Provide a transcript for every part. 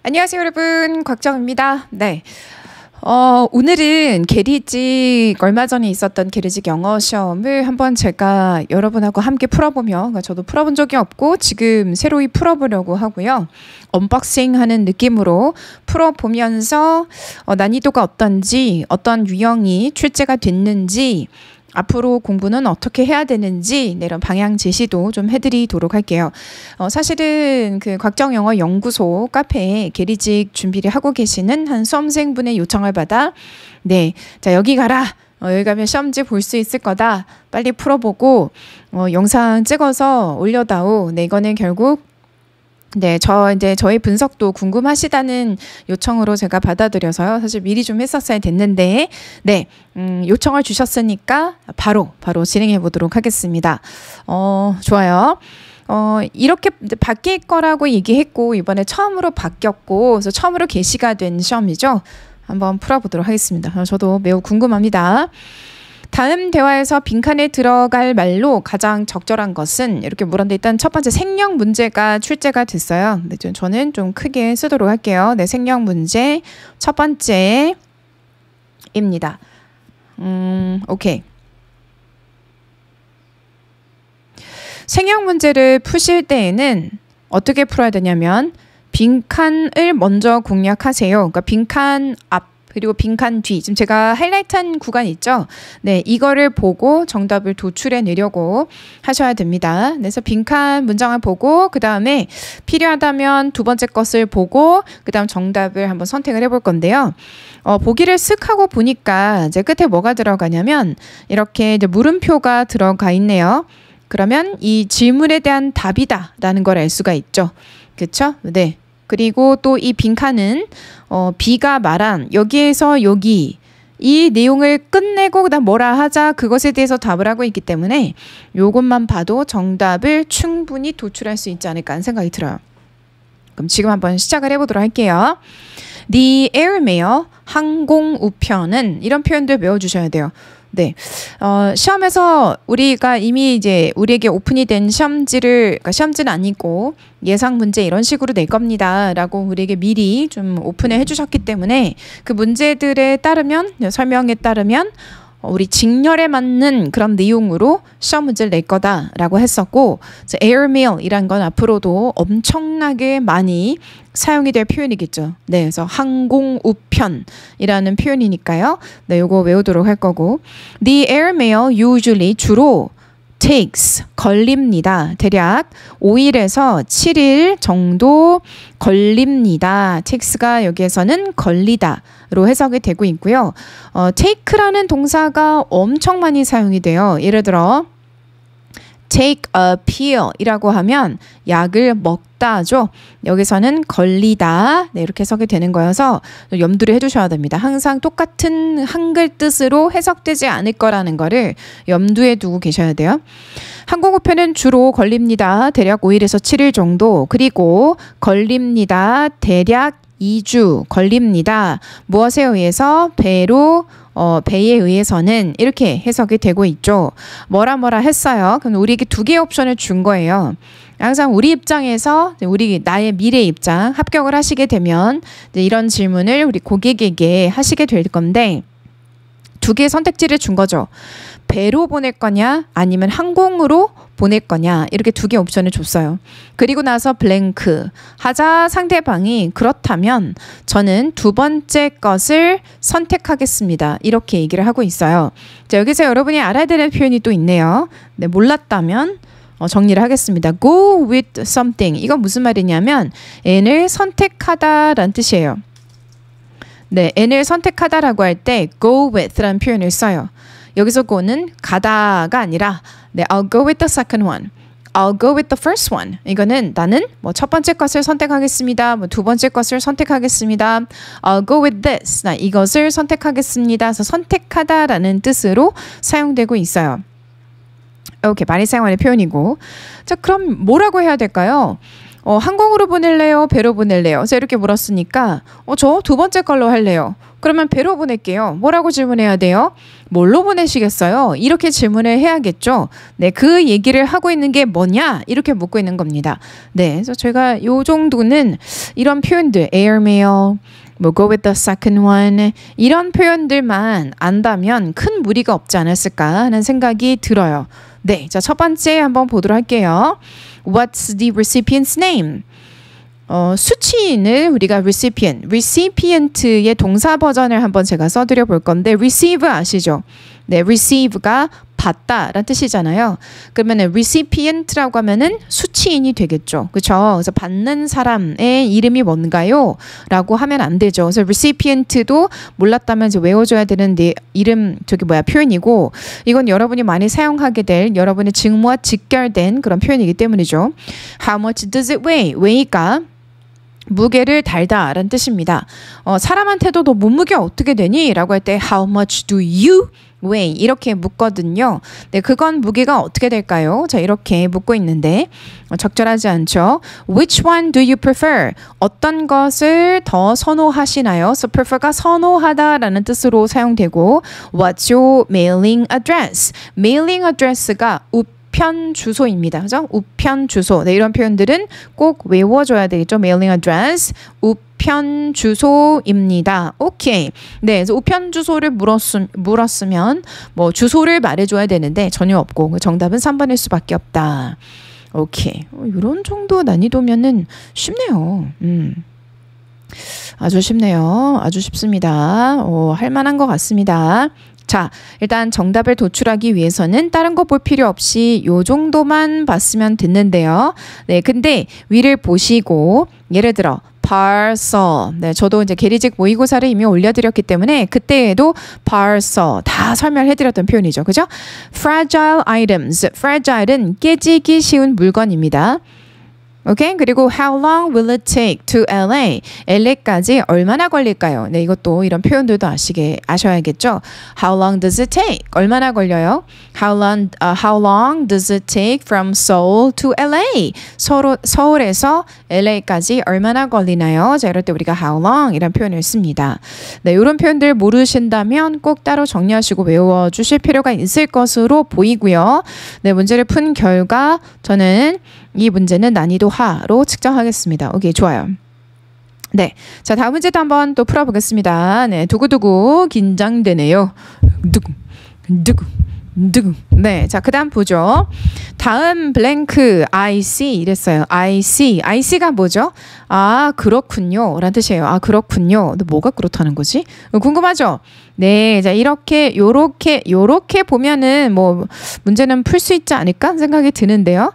안녕하세요, 여러분. 곽정입니다. 네. 오늘은 계리직 얼마 전에 있었던 계리직 영어 시험을 한번 제가 여러분하고 함께 풀어보며, 저도 풀어본 적이 없고 지금 새로이 풀어보려고 하고요. 언박싱하는 느낌으로 풀어보면서 난이도가 어떤지, 어떤 유형이 출제가 됐는지, 앞으로 공부는 어떻게 해야 되는지 이런 방향 제시도 좀 해드리도록 할게요. 사실은 그 곽정영어연구소 카페에 계리직 준비를 하고 계시는 한 수험생분의 요청을 받아 자 여기 가라. 여기 가면 시험지 볼 수 있을 거다. 빨리 풀어보고 영상 찍어서 올려다오. 이거는 결국 저의 분석도 궁금하시다는 요청으로 제가 받아들여서요. 사실 미리 좀 했었어야 됐는데, 요청을 주셨으니까 바로 진행해 보도록 하겠습니다. 좋아요. 이렇게 바뀔 거라고 얘기했고, 이번에 처음으로 바뀌었고, 그래서 처음으로 게시가 된 시험이죠. 한번 풀어보도록 하겠습니다. 저도 매우 궁금합니다. 다음 대화에서 빈칸에 들어갈 말로 가장 적절한 것은 이렇게 물었는데 일단 첫 번째 생략 문제가 출제가 됐어요. 저는 좀 크게 쓰도록 할게요. 생략 문제 첫 번째입니다. 오케이. 생략 문제를 푸실 때에는 어떻게 풀어야 되냐면 빈칸을 먼저 공략하세요. 그러니까 빈칸 앞 그리고 빈칸 뒤, 지금 제가 하이라이트한 구간 있죠? 이거를 보고 정답을 도출해 내려고 하셔야 됩니다. 그래서 빈칸 문장을 보고 그 다음에 필요하다면 두 번째 것을 보고 그 다음 정답을 한번 선택을 해볼 건데요. 보기를 쓱 하고 보니까 이제 끝에 뭐가 들어가냐면 이렇게 이제 물음표가 들어가 있네요. 그러면 이 질문에 대한 답이다 라는 걸 알 수가 있죠. 그렇죠? 네. 그리고 또 이 빈칸은 B가 말한 여기에서 여기 이 내용을 끝내고 그다음 뭐라 하자 그것에 대해서 답을 하고 있기 때문에 요것만 봐도 정답을 충분히 도출할 수 있지 않을까 하는 생각이 들어요. 그럼 지금 한번 시작을 해보도록 할게요. The airmail 항공 우편은 이런 표현들 외워주셔야 돼요. 시험에서 우리가 이미 이제 우리에게 오픈이 된 그러니까 시험지는 아니고 예상 문제 이런 식으로 낼 겁니다 라고 우리에게 미리 좀 오픈을 해주셨기 때문에 그 문제들에 따르면, 설명에 따르면 우리 직렬에 맞는 그런 내용으로 시험 문제를 낼 거다라고 했었고, airmail이란 건 앞으로도 엄청나게 많이 사용이 될 표현이겠죠. 그래서 항공 우편이라는 표현이니까요. 요거 외우도록 할 거고, the airmail usually 주로 takes 걸립니다. 대략 5일에서 7일 정도 걸립니다. takes가 여기에서는 걸리다로 해석이 되고 있고요. take라는 동사가 엄청 많이 사용이 돼요. 예를 들어 take a pill 이라고 하면 약을 먹다죠. 여기서는 걸리다 이렇게 해석이 되는 거여서 염두를 해주셔야 됩니다. 항상 똑같은 한글 뜻으로 해석되지 않을 거라는 거를 염두에 두고 계셔야 돼요. 항공우편은 주로 걸립니다. 대략 5일에서 7일 정도. 그리고 걸립니다. 대략 2주 걸립니다. 무엇에 의해서? 배에 의해서는 이렇게 해석이 되고 있죠. 뭐라 했어요. 그럼 우리에게 두 개의 옵션을 준 거예요. 항상 우리 입장에서 나의 미래 입장 합격을 하시게 되면 이런 질문을 우리 고객에게 하시게 될 건데 두 개의 선택지를 준 거죠. 배로 보낼 거냐 아니면 항공으로 보낼 거냐 이렇게 두 개의 옵션을 줬어요. 그리고 나서 블랭크 하자 상대방이 그렇다면 저는 두 번째 것을 선택하겠습니다. 이렇게 얘기를 하고 있어요. 여기서 여러분이 알아야 되는 표현이 또 있네요. 정리를 하겠습니다. Go with something. 이건 무슨 말이냐면 N을 선택하다라는 뜻이에요. N을 선택하다라고 할 때 go with라는 표현을 써요. 여기서 go는 가다가 아니라 I'll go with the second one. I'll go with the first one. 이거는 나는 첫 번째 것을 선택하겠습니다. 두 번째 것을 선택하겠습니다. I'll go with this. 나 이것을 선택하겠습니다. 그래서 선택하다라는 뜻으로 사용되고 있어요. 이렇게 많이 사용하는 표현이고. 자, 그럼 뭐라고 해야 될까요? 항공으로 보낼래요? 배로 보낼래요? 그래서 이렇게 물었으니까 저 두 번째 걸로 할래요. 그러면 배로 보낼게요. 뭐라고 질문해야 돼요? 뭘로 보내시겠어요? 이렇게 질문을 해야겠죠. 네, 그 얘기를 하고 있는 게 뭐냐? 이렇게 묻고 있는 겁니다. 네, 그래서 제가 요 정도는 이런 표현들, airmail, 뭐 go with the second one 이런 표현들만 안다면 큰 무리가 없지 않았을까 하는 생각이 들어요. 네, 자, 첫 번째 한번 보도록 할게요. What's the recipient's name? 수취인을 우리가 recipient의 동사 버전을 한번 제가 써드려 볼 건데 receive 아시죠? 네, receive가 받다라는 뜻이잖아요. 그러면 recipient라고 하면은 수취인이 되겠죠. 그렇죠? 그래서 받는 사람의 이름이 뭔가요? 라고 하면 안 되죠. 그래서 recipient도 몰랐다면 이제 외워줘야 되는 이름 표현이고 이건 여러분이 많이 사용하게 될 여러분의 직무와 직결된 그런 표현이기 때문이죠. How much does it weigh? weigh가 무게를 달다라는 뜻입니다. 사람한테도 너 몸무게 어떻게 되니? 라고 할 때 How much do you weigh? 이렇게 묻거든요. 네, 그건 무게가 어떻게 될까요? 자, 이렇게 묻고 있는데 적절하지 않죠. Which one do you prefer? 어떤 것을 더 선호하시나요? So prefer가 선호하다라는 뜻으로 사용되고 What's your mailing address? mailing address가 우편 주소입니다. 그죠? 우편 주소. 네, 이런 표현들은 꼭 외워줘야 되겠죠. mailing address, 우편 주소입니다. 오케이. 네, 그래서 우편 주소를 물었으면 뭐 주소를 말해줘야 되는데 전혀 없고 정답은 3번일 수밖에 없다. 오케이. 이런 정도 난이도면은 쉽네요. 아주 쉽네요. 아주 쉽습니다. 할 만한 것 같습니다. 자, 일단 정답을 도출하기 위해서는 다른 거 볼 필요 없이 요 정도만 봤으면 됐는데요. 네, 근데 위를 보시고 예를 들어 parcel. 네, 저도 이제 계리직 모의고사를 이미 올려드렸기 때문에 그때에도 parcel 다 설명해드렸던 표현이죠. 그죠? fragile items. fragile은 깨지기 쉬운 물건입니다. 오케이. 그리고 how long will it take to LA? LA까지 얼마나 걸릴까요? 네, 이것도 이런 표현들도 아셔야겠죠. How long does it take? 얼마나 걸려요? How long does it take from Seoul to LA? 서울에서 LA까지 얼마나 걸리나요? 자, 이럴 때 우리가 how long 이란 표현을 씁니다. 네, 이런 표현들 모르신다면 꼭 따로 정리하시고 외워주실 필요가 있을 것으로 보이고요. 네, 문제를 푼 결과 저는 이 문제는 난이도 하로 측정하겠습니다. 오케이, 좋아요. 네, 자, 다음 문제도 한번 또 풀어보겠습니다. 네, 두구두구 긴장되네요. 두구. 네, 자, 그 다음 보죠. 다음 블랭크 I see 이랬어요. I see가 뭐죠? 아, 그렇군요 라는 뜻이에요. 아, 그렇군요. 근데 뭐가 그렇다는 거지? 궁금하죠? 네, 자, 요렇게 보면은 뭐 문제는 풀 수 있지 않을까 생각이 드는데요.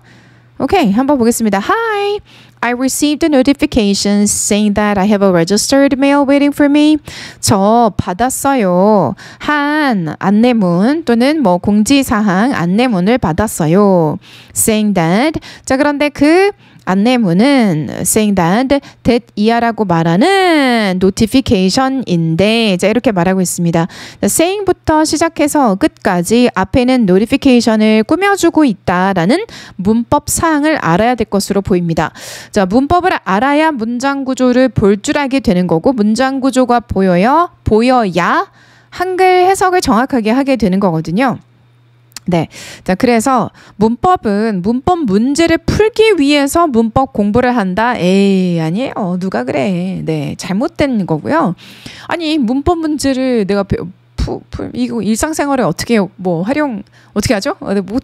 오케이, 한번 보겠습니다. Hi, I received a notification saying that I have a registered mail waiting for me. 저 받았어요. 한 안내문 또는 뭐 공지사항 안내문을 받았어요. Saying that. 자, 그런데 그 안내문은 saying that 이하라고 말하는 notification인데 자, 이렇게 말하고 있습니다. saying부터 시작해서 끝까지 앞에는 notification을 꾸며주고 있다라는 문법 사항을 알아야 될 것으로 보입니다. 자, 문법을 알아야 문장 구조를 볼 줄 알게 되는 거고 문장 구조가 보여야 한글 해석을 정확하게 하게 되는 거거든요. 네. 자, 그래서 문법은 문법 문제를 풀기 위해서 문법 공부를 한다? 에이, 아니에요. 누가 그래. 네. 잘못된 거고요. 아니, 문법 문제를 내가 이거 일상생활에 어떻게 어떻게 하죠?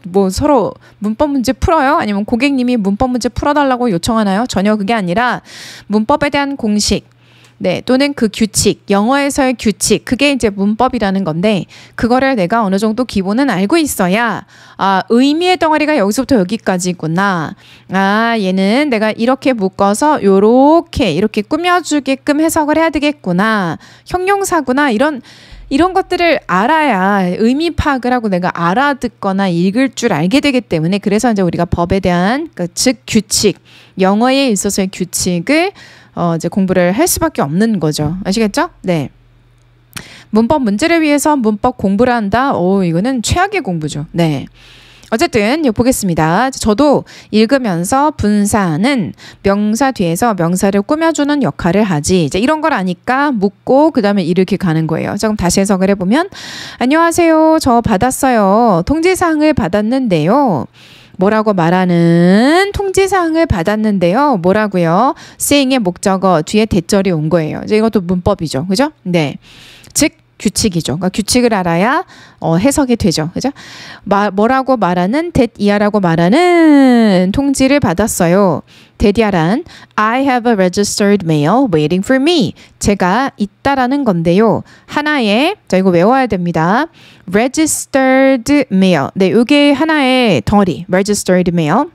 뭐 서로 문법 문제 풀어요? 아니면 고객님이 문법 문제 풀어달라고 요청하나요? 전혀 그게 아니라 문법에 대한 공식, 네, 또는 그 규칙, 영어에서의 규칙, 그게 이제 문법이라는 건데 그거를 내가 어느 정도 기본은 알고 있어야 아, 의미의 덩어리가 여기서부터 여기까지구나. 아, 얘는 내가 이렇게 묶어서 이렇게 꾸며주게끔 해석을 해야 되겠구나. 형용사구나. 이런 것들을 알아야 의미 파악을 하고 내가 알아듣거나 읽을 줄 알게 되기 때문에 그래서 이제 우리가 법에 대한 즉 규칙, 영어에 있어서의 규칙을 이제 공부를 할 수밖에 없는 거죠. 아시겠죠? 네. 문법 문제를 위해서 문법 공부를 한다? 오, 이거는 최악의 공부죠. 네. 어쨌든 이거 보겠습니다. 저도 읽으면서 분사는 명사 뒤에서 명사를 꾸며주는 역할을 하지. 이제 이런 걸 아니까 묻고 그 다음에 이렇게 가는 거예요. 자, 그럼 다시 해석을 해보면 안녕하세요. 저 받았어요. 통지사항을 받았는데요. 뭐라고 말하는 통지사항을 받았는데요. 뭐라고요? saying의 목적어 뒤에 대절이 온 거예요. 이제 이것도 문법이죠. 그죠? 네. 즉 규칙이죠. 그러니까 규칙을 알아야 해석이 되죠. 그죠? 뭐라고 말하는 대이하라고 말하는 통지를 받았어요. 대디아란 I have a registered mail waiting for me. 제가 있다라는 건데요. 하나의 자 이거 외워야 됩니다. registered mail. 네, 이게 하나의 덩어리. registered mail.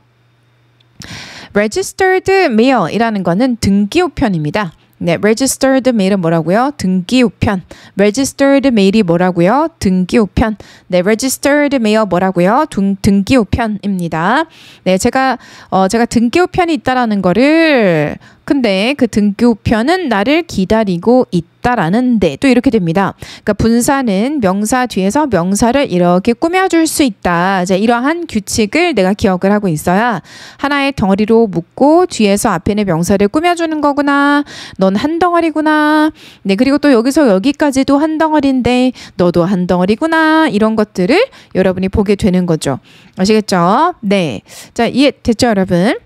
registered mail이라는 거는 등기우편입니다. 네, registered mail은 뭐라고요? 등기우편. registered mail이 뭐라고요? 등기우편. 네, registered mail 뭐라고요? 등기우편입니다. 네, 제가 등기우편이 있다라는 거를 근데 그 등기우편은 나를 기다리고 있다라는데 또 이렇게 됩니다. 그러니까 분사는 명사 뒤에서 명사를 이렇게 꾸며줄 수 있다. 이제 이러한 규칙을 내가 기억을 하고 있어야 하나의 덩어리로 묶고 뒤에서 앞에는 명사를 꾸며주는 거구나. 넌 한 덩어리구나. 네, 그리고 또 여기서 여기까지도 한 덩어리인데 너도 한 덩어리구나. 이런 것들을 여러분이 보게 되는 거죠. 아시겠죠? 네. 자, 이해됐죠, 여러분?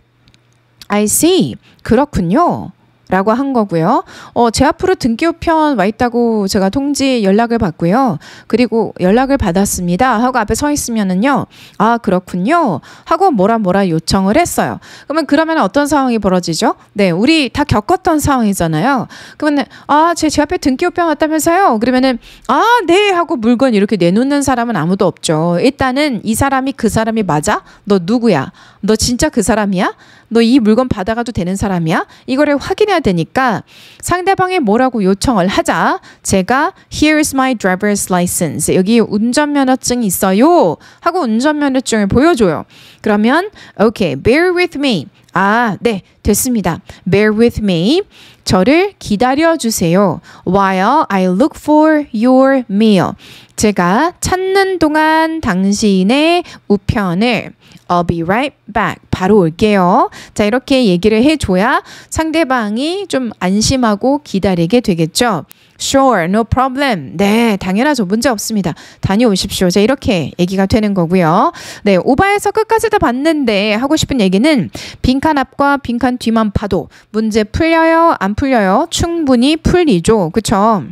I see. 그렇군요. 라고 한 거고요. 제 앞으로 등기우편 와 있다고 제가 통지 연락을 받고요. 그리고 연락을 받았습니다. 하고 앞에 서 있으면은요. 아, 그렇군요. 하고 뭐라 요청을 했어요. 그러면 어떤 상황이 벌어지죠? 네, 우리 다 겪었던 상황이잖아요. 그러면 제 앞에 등기우편 왔다면서요? 그러면은 네 하고 물건 이렇게 내놓는 사람은 아무도 없죠. 일단은 이 사람이 그 사람이 맞아? 너 누구야? 너 진짜 그 사람이야? 너 이 물건 받아가도 되는 사람이야? 이거를 확인해야 되니까 상대방이 뭐라고 요청을 하자. 제가 Here's my driver's license. 여기 운전면허증이 있어요. 하고 운전면허증을 보여줘요. 그러면 Okay, bear with me. 네, 됐습니다. Bear with me. 저를 기다려주세요. While I look for your meal. 제가 찾는 동안 당신의 우편을 I'll be right back. 바로 올게요. 자, 이렇게 얘기를 해줘야 상대방이 좀 안심하고 기다리게 되겠죠. Sure, no problem. 네, 당연하죠. 문제 없습니다. 다녀오십시오. 자, 이렇게 얘기가 되는 거고요. 네, 오바에서 끝까지 다 봤는데 하고 싶은 얘기는 빈칸 앞과 빈칸 뒤만 봐도 문제 풀려요? 안 풀려요? 충분히 풀리죠. 그쵸?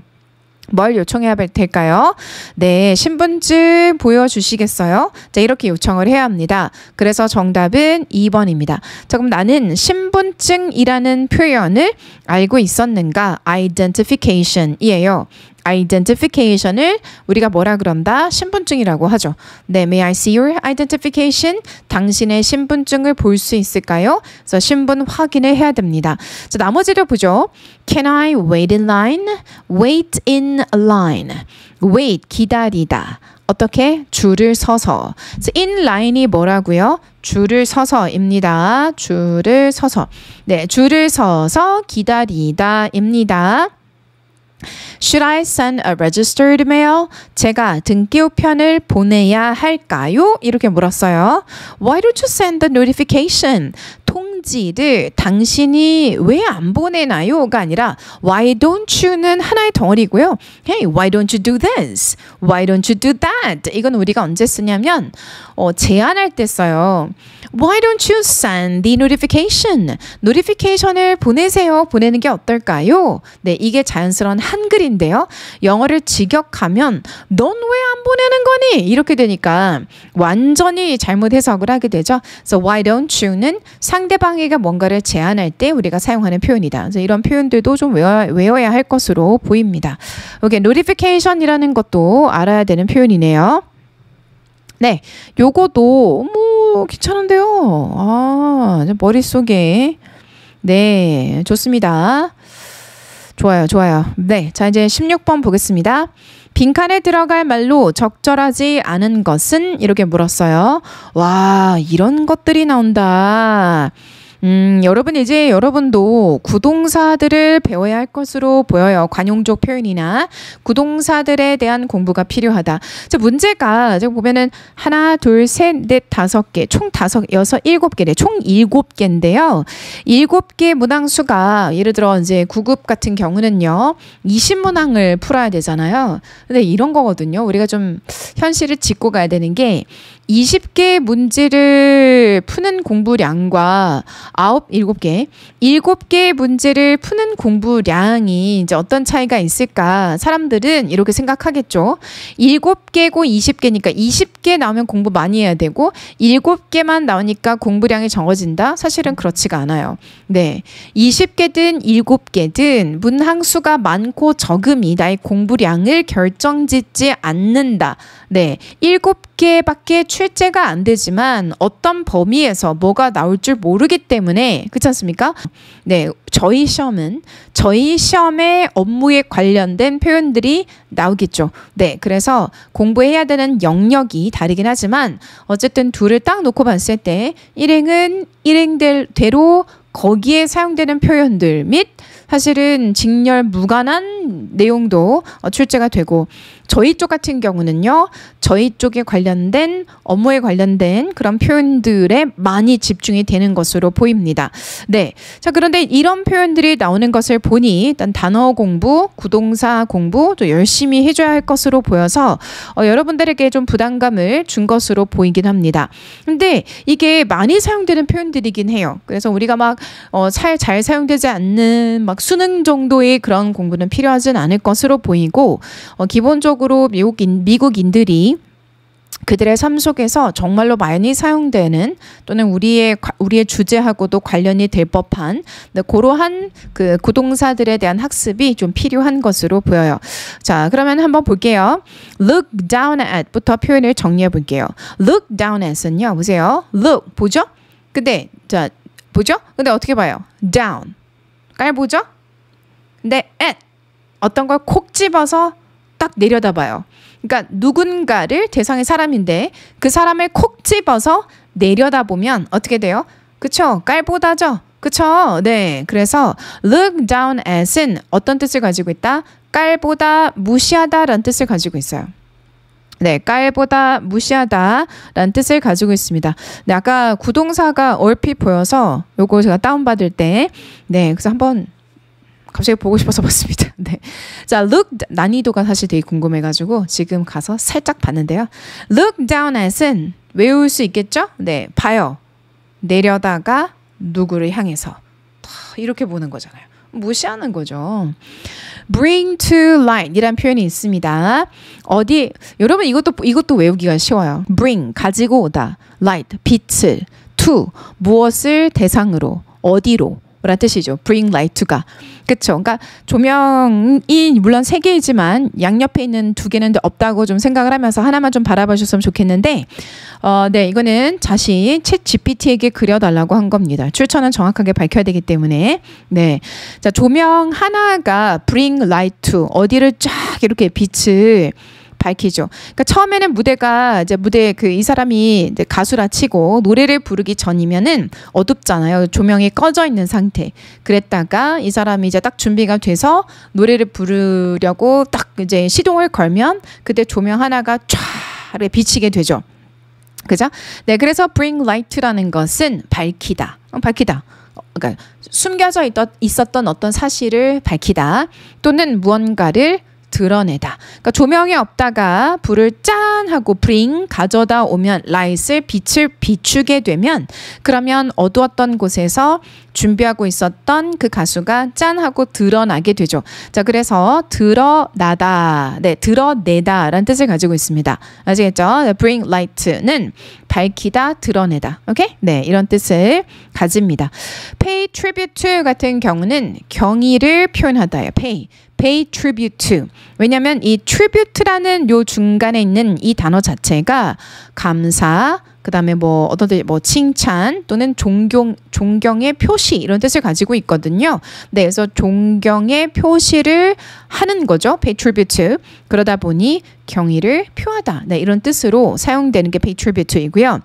뭘 요청해야 될까요? 네, 신분증 보여주시겠어요? 자, 이렇게 요청을 해야 합니다. 그래서 정답은 2번입니다. 자, 그럼 나는 신분증이라는 표현을 알고 있었는가? identification이에요. identification을 우리가 뭐라 그런다? 신분증이라고 하죠. 네, may I see your identification? 당신의 신분증을 볼 수 있을까요? 그래서 신분 확인을 해야 됩니다. 자, 나머지를 보죠. Can I wait in line? Wait in line. wait, 기다리다. 어떻게? 줄을 서서. in line이 뭐라고요? 줄을 서서입니다. 줄을 서서. 네, 줄을 서서 기다리다입니다. Should I send a registered mail? 제가 등기우편을 보내야 할까요? 이렇게 물었어요. Why don't you send the notification? 통지를 당신이 왜 안 보내나요?가 아니라 Why don't you는 하나의 덩어리고요. Hey, why don't you do this? Why don't you do that? 이건 우리가 언제 쓰냐면 제안할 때 써요. Why don't you send the notification? 노티피케이션을 보내세요. 보내는 게 어떨까요? 네, 이게 자연스러운 한글인데요. 영어를 직역하면 넌 왜 안 보내는 거니? 이렇게 되니까 완전히 잘못 해석을 하게 되죠. So why don't you는 상대방에게 뭔가를 제안할 때 우리가 사용하는 표현이다. 그래서 이런 표현들도 좀 외워야 할 것으로 보입니다. 이게 notification이라는 것도 알아야 되는 표현이네요. 네, 요거도 귀찮은데요. 머릿속에. 네, 좋습니다. 좋아요. 네, 자 이제 16번 보겠습니다. 빈칸에 들어갈 말로 적절하지 않은 것은? 이렇게 물었어요. 와, 이런 것들이 나온다. 여러분도 구동사들을 배워야 할 것으로 보여요. 관용적 표현이나 구동사들에 대한 공부가 필요하다. 자, 문제가 제가 보면은 하나, 둘, 셋, 넷, 다섯 개, 총 다섯, 여섯, 일곱 개네. 총 7개인데요. 7개 문항수가 예를 들어 이제 9급 같은 경우는요. 20문항을 풀어야 되잖아요. 근데 이런 거거든요. 우리가 좀 현실을 짚고 가야 되는 게 20개 문제를 푸는 공부량과 7개 문제를 푸는 공부량이 이제 어떤 차이가 있을까? 사람들은 이렇게 생각하겠죠. 7개고 20개니까 20개 나오면 공부 많이 해야 되고 7개만 나오니까 공부량이 적어진다? 사실은 그렇지가 않아요. 네. 20개든 7개든 문항수가 많고 적음이 나의 공부량을 결정짓지 않는다. 네. 7개밖에 출제가 안 되지만 어떤 범위에서 뭐가 나올 줄 모르기 때문에 그렇지 않습니까? 네, 저희 시험의 업무에 관련된 표현들이 나오겠죠. 네, 그래서 공부해야 되는 영역이 다르긴 하지만 어쨌든 둘을 딱 놓고 봤을 때 일행은 일행대로 거기에 사용되는 표현들 및 사실은 직렬 무관한 내용도 출제가 되고 저희 쪽 같은 경우는요. 저희 쪽에 관련된 업무에 관련된 그런 표현들에 많이 집중이 되는 것으로 보입니다. 네. 자, 그런데 이런 표현들이 나오는 것을 보니 일단 단어 공부, 구동사 공부 또 열심히 해줘야 할 것으로 보여서 여러분들에게 좀 부담감을 준 것으로 보이긴 합니다. 근데 이게 많이 사용되는 표현들이긴 해요. 그래서 우리가 막 잘 사용되지 않는 막 수능 정도의 그런 공부는 필요하진 않을 것으로 보이고 기본적으로 미국인들이 그들의 삶 속에서 정말로 많이 사용되는 또는 우리의 주제하고도 관련이 될 법한 그러한 그 구동사들에 대한 학습이 좀 필요한 것으로 보여요. 자, 그러면 한번 볼게요. Look down at부터 표현을 정리해 볼게요. Look down at은요. 보세요. Look 보죠? 근데 자 보죠? 근데 어떻게 봐요? Down 깔보죠? 근데 at 어떤 걸 콕 집어서 딱 내려다봐요. 그러니까 누군가를 대상의 사람인데 그 사람을 콕 집어서 내려다보면 어떻게 돼요? 그쵸? 깔보다죠? 그쵸? 네. 그래서 look down at은 어떤 뜻을 가지고 있다? 깔보다 무시하다라는 뜻을 가지고 있어요. 네, 깔보다 무시하다라는 뜻을 가지고 있습니다. 네, 아까 구동사가 얼핏 보여서 요거 제가 다운받을 때 네, 그래서 한번 갑자기 보고 싶어서 봤습니다. 네. 자, look 난이도가 사실 되게 궁금해가지고 지금 가서 살짝 봤는데요. Look down at은 외울 수 있겠죠? 네, 봐요. 내려다가 누구를 향해서 이렇게 보는 거잖아요. 무시하는 거죠. Bring to light 이란 표현이 있습니다. 어디 여러분 이것도 외우기가 쉬워요. Bring 가지고 오다, light 빛을, to 무엇을 대상으로, 어디로 라는 뜻이죠. Bring light to가. 그쵸. 그러니까 조명이 물론 3개이지만 양옆에 있는 2개는 없다고 좀 생각을 하면서 하나만 좀 바라봐 주셨으면 좋겠는데 네, 이거는 자신 챗 GPT에게 그려달라고 한 겁니다. 출처는 정확하게 밝혀야 되기 때문에. 네. 자, 조명 하나가 bring light to 어디를 쫙 이렇게 빛을 밝히죠. 그러니까 처음에는 무대 이 사람이 이제 가수라 치고 노래를 부르기 전이면은 어둡잖아요. 조명이 꺼져 있는 상태. 그랬다가 이 사람이 이제 딱 준비가 돼서 노래를 부르려고 딱 이제 시동을 걸면 그때 조명 하나가 쫙 비치게 되죠. 그죠? 네, 그래서 bring light라는 것은 밝히다. 그러니까 숨겨져 있었던 어떤 사실을 밝히다 또는 무언가를 드러내다. 그러니까 조명이 없다가 불을 짠 하고 bring 가져다 오면 light을 빛을 비추게 되면 그러면 어두웠던 곳에서 준비하고 있었던 그 가수가 짠 하고 드러나게 되죠. 자, 그래서 드러나다, 네, 드러내다라는 뜻을 가지고 있습니다. 아시겠죠? bring light는 밝히다, 드러내다. 오케이? 네, 이런 뜻을 가집니다. pay tribute to 같은 경우는 경의를 표현하다예요. pay tribute to. 왜냐하면 이 tribute라는 요 중간에 있는 이 단어 자체가 감사, 그다음에 뭐 어떤 뭐 칭찬 또는 존경의 표시 이런 뜻을 가지고 있거든요. 네, 그래서 존경의 표시를 하는 거죠. pay tribute to. 그러다 보니 경의를 표하다. 네, 이런 뜻으로 사용되는 게 pay tribute이고요.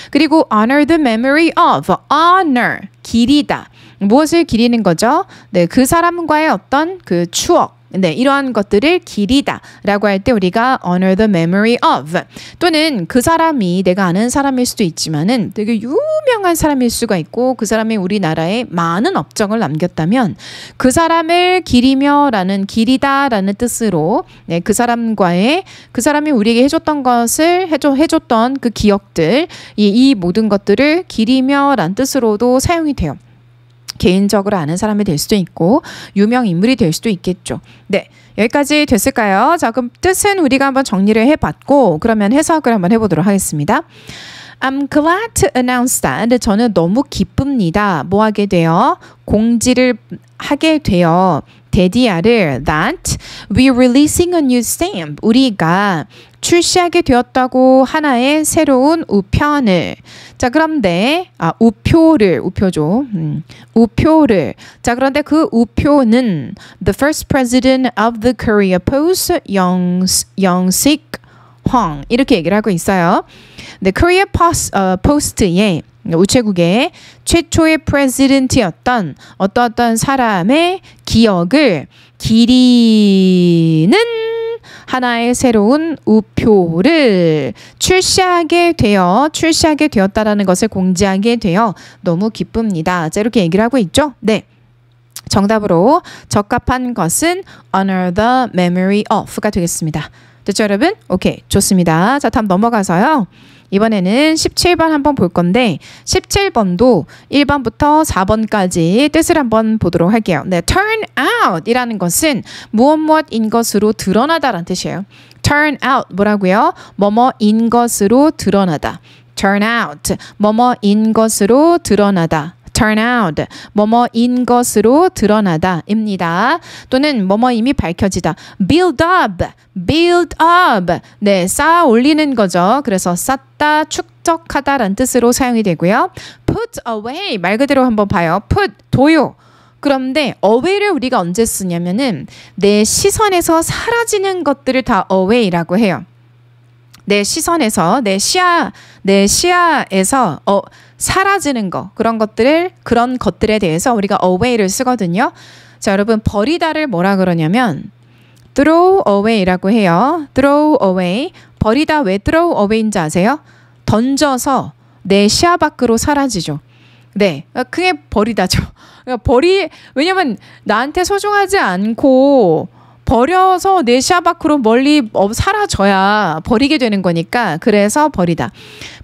그리고 honor the memory of. honor, 기리다. 무엇을 기리는 거죠? 네, 그 사람과의 어떤 그 추억. 네, 이러한 것들을 기리다 라고 할 때 우리가 honor the memory of 또는 그 사람이 내가 아는 사람일 수도 있지만은 되게 유명한 사람일 수가 있고 그 사람이 우리나라에 많은 업적을 남겼다면 그 사람을 기리며 라는 기리다 라는 뜻으로 네, 그 사람이 우리에게 해줬던 것을 해줬던 그 기억들 이 모든 것들을 기리며 라는 뜻으로도 사용이 돼요. 개인적으로 아는 사람이 될 수도 있고 유명 인물이 될 수도 있겠죠. 네, 여기까지 됐을까요? 자, 그럼 뜻은 우리가 한번 정리를 해봤고 그러면 해석을 한번 해보도록 하겠습니다. I'm glad to announce that. 저는 너무 기쁩니다. 뭐 하게 돼요? 공지를 하게 돼요. 데디아를 that we're releasing a new stamp. 우리가 출시하게 되었다고 하나의 새로운 우편을. 자, 그런데 우표죠. 우표를. 자, 그런데 그 우표는 the first president of the Korea Post 영식 황 이렇게 얘기를 하고 있어요. 네, Korea Post의 우체국의 최초의 프레지던트였던 어떤 사람의 기억을 기리는 하나의 새로운 우표를 출시하게 되었다라는 것을 공지하게 되어 너무 기쁩니다. 자, 이렇게 얘기를 하고 있죠. 네. 정답으로 적합한 것은 honor the memory of가 되겠습니다. 됐죠, 여러분? 오케이, 좋습니다. 자, 다음 넘어가서요. 이번에는 17번 한번 볼 건데 17번도 1번부터 4번까지 뜻을 한번 보도록 할게요. 네, turn out 이라는 것은 무엇인 것으로 드러나다라는 뜻이에요. turn out 뭐라고요? 뭐뭐인 것으로 드러나다. turn out 뭐뭐인 것으로 드러나다. turn out 뭐뭐인 것으로 드러나다입니다. 또는 뭐뭐임이 밝혀지다. build up 네, 쌓아 올리는 거죠. 그래서 쌓다, 축적하다라는 뜻으로 사용이 되고요. put away 말 그대로 한번 봐요. put 도요. 그런데 away를 우리가 언제 쓰냐면은 내 시선에서 사라지는 것들을 다 away라고 해요. 내 시선에서 내 시야에서 사라지는 거 그런 것들에 대해서 우리가 away를 쓰거든요. 자, 여러분 버리다를 뭐라 그러냐면 throw away라고 해요. throw away 버리다 왜 throw away인지 아세요? 던져서 내 시야 밖으로 사라지죠. 네, 그게 버리다죠. 왜냐면 나한테 소중하지 않고 버려서 내 시야 밖으로 멀리 사라져야 버리게 되는 거니까 그래서 버리다.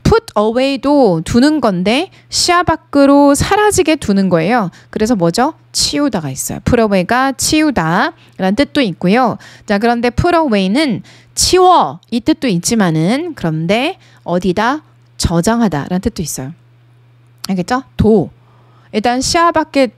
put away도 두는 건데 시야 밖으로 사라지게 두는 거예요. 그래서 뭐죠? 치우다가 있어요. put away가 치우다 라는 뜻도 있고요. 자, 그런데 put away는 치워 이 뜻도 있지만은 그런데 어디다 저장하다 라는 뜻도 있어요. 알겠죠? 일단 시야 밖에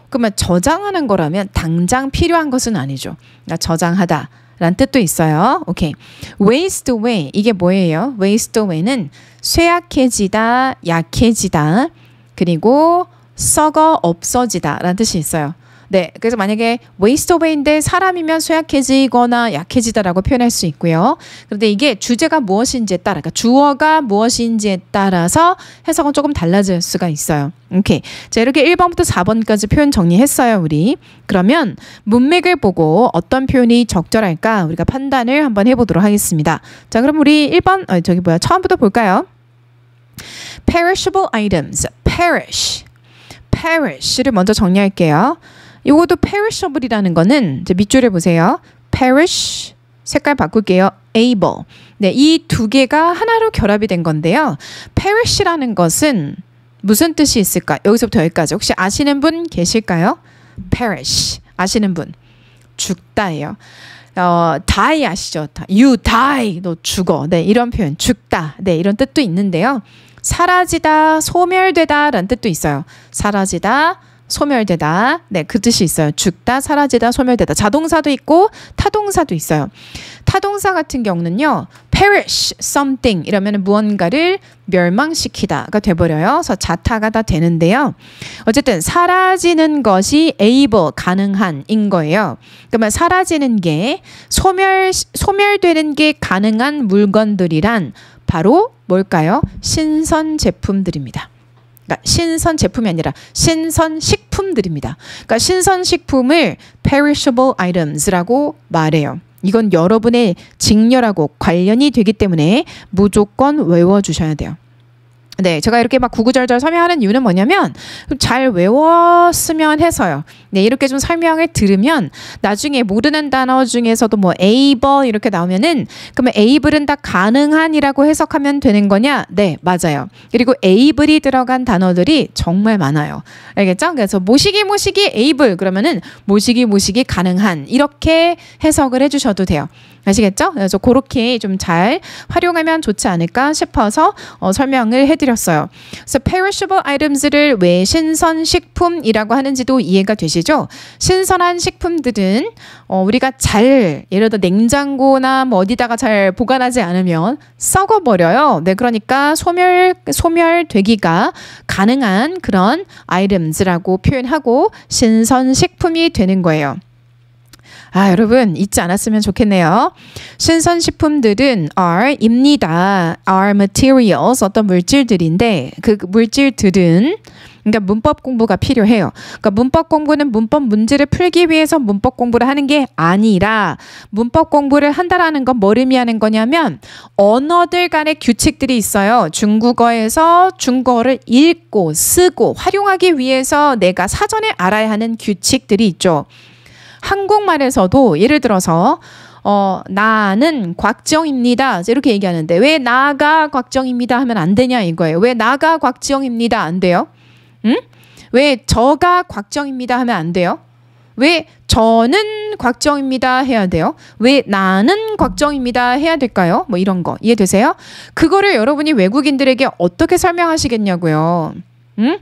그러면 저장하는 거라면 당장 필요한 것은 아니죠. 그러니까 저장하다 라는 뜻도 있어요. 오케이. waste away 이게 뭐예요? waste away는 쇠약해지다, 약해지다, 그리고 썩어 없어지다 라는 뜻이 있어요. 네, 그래서 만약에 waste away인데 사람이면 쇠약해지거나 약해지다라고 표현할 수 있고요. 그런데 이게 주제가 무엇인지에 따라, 그러니까 주어가 무엇인지에 따라서 해석은 조금 달라질 수가 있어요. 오케이. 자, 이렇게 1번부터 4번까지 표현 정리했어요, 우리. 그러면 문맥을 보고 어떤 표현이 적절할까 우리가 판단을 한번 해보도록 하겠습니다. 자, 그럼 우리 1번, 처음부터 볼까요? perishable items, perish를 먼저 정리할게요. 이것도 perishable이라는 거는 이제 밑줄을 보세요. perish 색깔 바꿀게요. able. 네, 이 두 개가 하나로 결합이 된 건데요. perish라는 것은 무슨 뜻이 있을까? 여기서부터 여기까지 혹시 아시는 분 계실까요? perish 아시는 분 죽다예요. die 아시죠? You die 너 죽어. 네, 이런 표현 죽다. 네, 이런 뜻도 있는데요. 사라지다, 소멸되다 라는 뜻도 있어요. 사라지다, 소멸되다. 네, 그 뜻이 있어요. 죽다, 사라지다, 소멸되다. 자동사도 있고 타동사도 있어요. 타동사 같은 경우는요. perish something 이러면 무언가를 멸망시키다가 돼버려요. 그래서 자타가 다 되는데요. 어쨌든 사라지는 것이 able, 가능한인 거예요. 그러면 사라지는 게 소멸되는 게 가능한 물건들이란 바로 뭘까요? 신선 제품들입니다. 그러니까 신선 제품이 아니라 신선 식품들입니다. 그러니까 신선 식품을 perishable items라고 말해요. 이건 여러분의 직렬하고 관련이 되기 때문에 무조건 외워주셔야 돼요. 네, 제가 이렇게 막 구구절절 설명하는 이유는 뭐냐면 잘 외웠으면 해서요. 네, 이렇게 좀 설명을 들으면 나중에 모르는 단어 중에서도 뭐 able 이렇게 나오면은 그러면 able은 다 가능한이라고 해석하면 되는 거냐? 네, 맞아요. 그리고 able이 들어간 단어들이 정말 많아요. 알겠죠? 그래서 모시기 able 그러면은 모시기 가능한 이렇게 해석을 해주셔도 돼요. 아시겠죠? 그래서 그렇게 좀 잘 활용하면 좋지 않을까 싶어서 설명을 해드렸어요. 그래서 perishable items를 왜 신선식품이라고 하는지도 이해가 되시죠? 신선한 식품들은 우리가 잘 예를 들어 냉장고나 뭐 어디다가 잘 보관하지 않으면 썩어버려요. 네, 그러니까 소멸되기가 가능한 그런 items라고 표현하고 신선식품이 되는 거예요. 아, 여러분 잊지 않았으면 좋겠네요. 신선식품들은 R입니다. R materials 어떤 물질들인데 그 물질들은 그러니까 문법 공부가 필요해요. 그러니까 문법 공부는 문법 문제를 풀기 위해서 문법 공부를 하는 게 아니라 문법 공부를 한다라는 건 뭘 의미하는 거냐면 언어들 간의 규칙들이 있어요. 중국어에서 중국어를 읽고 쓰고 활용하기 위해서 내가 사전에 알아야 하는 규칙들이 있죠. 한국말에서도 예를 들어서 나는 곽정입니다. 이렇게 얘기하는데 왜 나가 곽정입니다 하면 안 되냐 이거예요. 왜 나가 곽정입니다 안 돼요? 응? 왜 저가 곽정입니다 하면 안 돼요? 왜 저는 곽정입니다 해야 돼요? 왜 나는 곽정입니다 해야 될까요? 뭐 이런 거 이해되세요? 그거를 여러분이 외국인들에게 어떻게 설명하시겠냐고요. 응?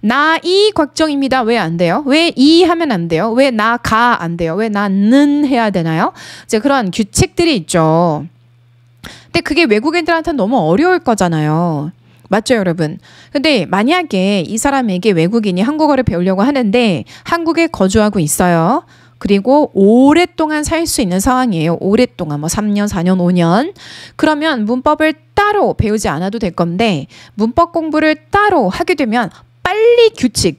나이 곽정입니다. 왜 안 돼요? 왜 이 하면 안 돼요? 왜 나가 안 돼요? 왜 나는 해야 되나요? 이제 그런 규칙들이 있죠. 근데 그게 외국인들한테는 너무 어려울 거잖아요. 맞죠, 여러분? 근데 만약에 이 사람에게 외국인이 한국어를 배우려고 하는데 한국에 거주하고 있어요. 그리고 오랫동안 살 수 있는 상황이에요. 오랫동안 뭐 3년, 4년, 5년. 그러면 문법을 따로 배우지 않아도 될 건데 문법 공부를 따로 하게 되면 빨리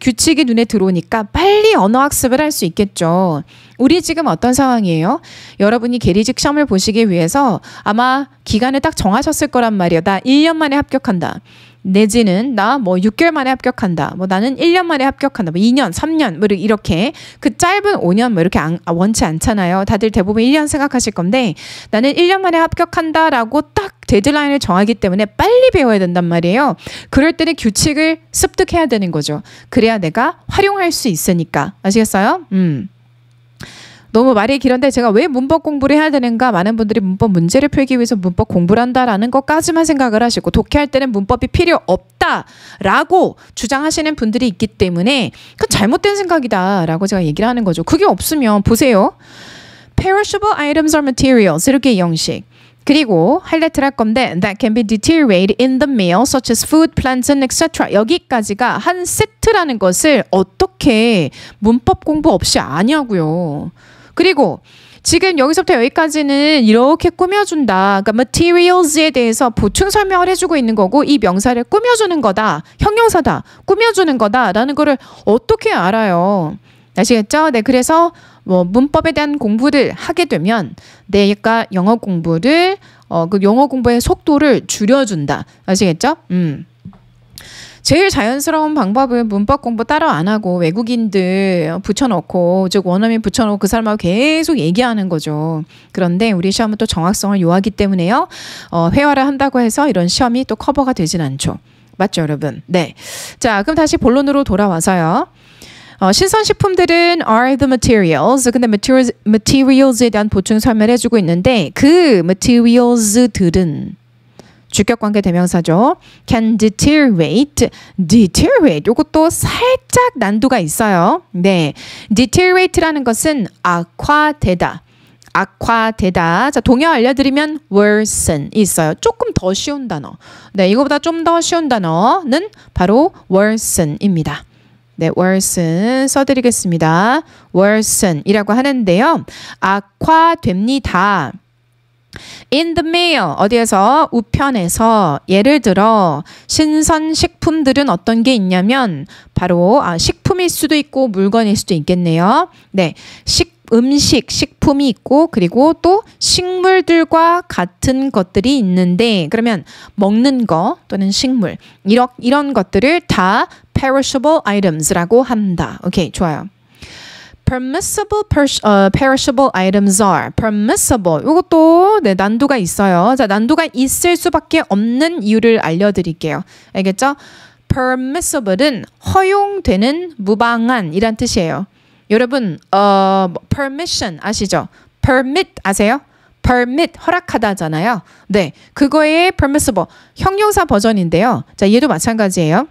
규칙이 눈에 들어오니까 빨리 언어 학습을 할 수 있겠죠. 우리 지금 어떤 상황이에요? 여러분이 계리직 시험을 보시기 위해서 아마 기간을 딱 정하셨을 거란 말이에요. 나 1년 만에 합격한다. 내지는 나 뭐 6개월 만에 합격한다. 뭐 나는 1년 만에 합격한다. 뭐 2년, 3년 뭐 이렇게 그 짧은 5년 뭐 이렇게 원치 않잖아요. 다들 대부분 1년 생각하실 건데 나는 1년 만에 합격한다라고 딱 데드라인을 정하기 때문에 빨리 배워야 된단 말이에요. 그럴 때는 규칙을 습득해야 되는 거죠. 그래야 내가 활용할 수 있으니까. 아시겠어요? 너무 말이 길었는데 제가 왜 문법 공부를 해야 되는가 많은 분들이 문법 문제를 풀기 위해서 문법 공부를 한다라는 것까지만 생각을 하시고 독해할 때는 문법이 필요 없다라고 주장하시는 분들이 있기 때문에 그건 잘못된 생각이다라고 제가 얘기를 하는 거죠. 그게 없으면 보세요. Perishable items or materials 이렇게 형식. 그리고 하이라이트를 할 건데 that can be deteriorated in the meal such as food, plants, and etc. 여기까지가 한 세트라는 것을 어떻게 문법 공부 없이 아냐고요. 그리고 지금 여기서부터 여기까지는 이렇게 꾸며준다. 그러니까 materials에 대해서 보충 설명을 해주고 있는 거고 이 명사를 꾸며주는 거다. 형용사다. 꾸며주는 거다라는 거를 어떻게 알아요? 아시겠죠? 네, 그래서 뭐 문법에 대한 공부를 하게 되면 내가 영어 공부를 그 영어 공부의 속도를 줄여준다. 아시겠죠? 제일 자연스러운 방법은 문법 공부 따로 안 하고 외국인들 붙여놓고 즉 원어민 붙여놓고 그 사람하고 계속 얘기하는 거죠. 그런데 우리 시험은 또 정확성을 요하기 때문에요. 회화를 한다고 해서 이런 시험이 또 커버가 되진 않죠. 맞죠, 여러분? 네. 자, 그럼 다시 본론으로 돌아와서요. 신선식품들은 are the materials. 근데 materials에 대한 보충 설명을 해주고 있는데 그 materials들은 주격관계 대명사죠. can deteriorate. deteriorate. 요것도 살짝 난도가 있어요. 네. deteriorate라는 것은 악화되다. 악화되다. 자, 동요 알려드리면 worsen 있어요. 조금 더 쉬운 단어. 네, 이거보다 좀 더 쉬운 단어는 바로 worsen입니다. 네, worsen 써드리겠습니다. worsen이라고 하는데요. 악화됩니다. in the mail 어디에서 우편에서 예를 들어 신선식품들은 어떤 게 있냐면 바로 식품일 수도 있고 물건일 수도 있겠네요. 네, 음식, 식품이 있고 그리고 또 식물들과 같은 것들이 있는데 그러면 먹는 거 또는 식물 이런 것들을 다 perishable items라고 한다. 오케이, 좋아요. perishable items are permissible. 이것도 네, 난도가 있어요. 자, 난도가 있을 수밖에 없는 이유를 알려드릴게요. 알겠죠? permissible은 허용되는 무방한 이란 뜻이에요. 여러분, permission 아시죠? permit 아세요? permit 허락하다잖아요. 네, 그거의 permissible 형용사 버전인데요. 자, 얘도 마찬가지예요.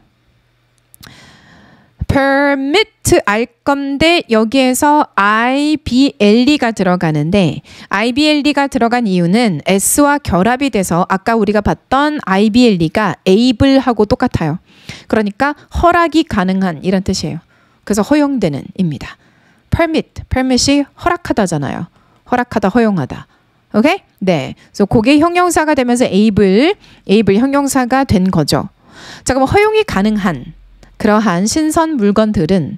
permit 알 건데 여기에서 IBLE가 들어가는데 IBLE가 들어간 이유는 S와 결합이 돼서 아까 우리가 봤던 IBLE가 able하고 똑같아요. 그러니까 허락이 가능한 이런 뜻이에요. 그래서 허용되는 입니다. permit이 허락하다잖아요. 허락하다, 허용하다. 오케이? 네. 그래서 그게 형용사가 되면서 able 형용사가 된 거죠. 자, 그럼 허용이 가능한 그러한 신선 물건들은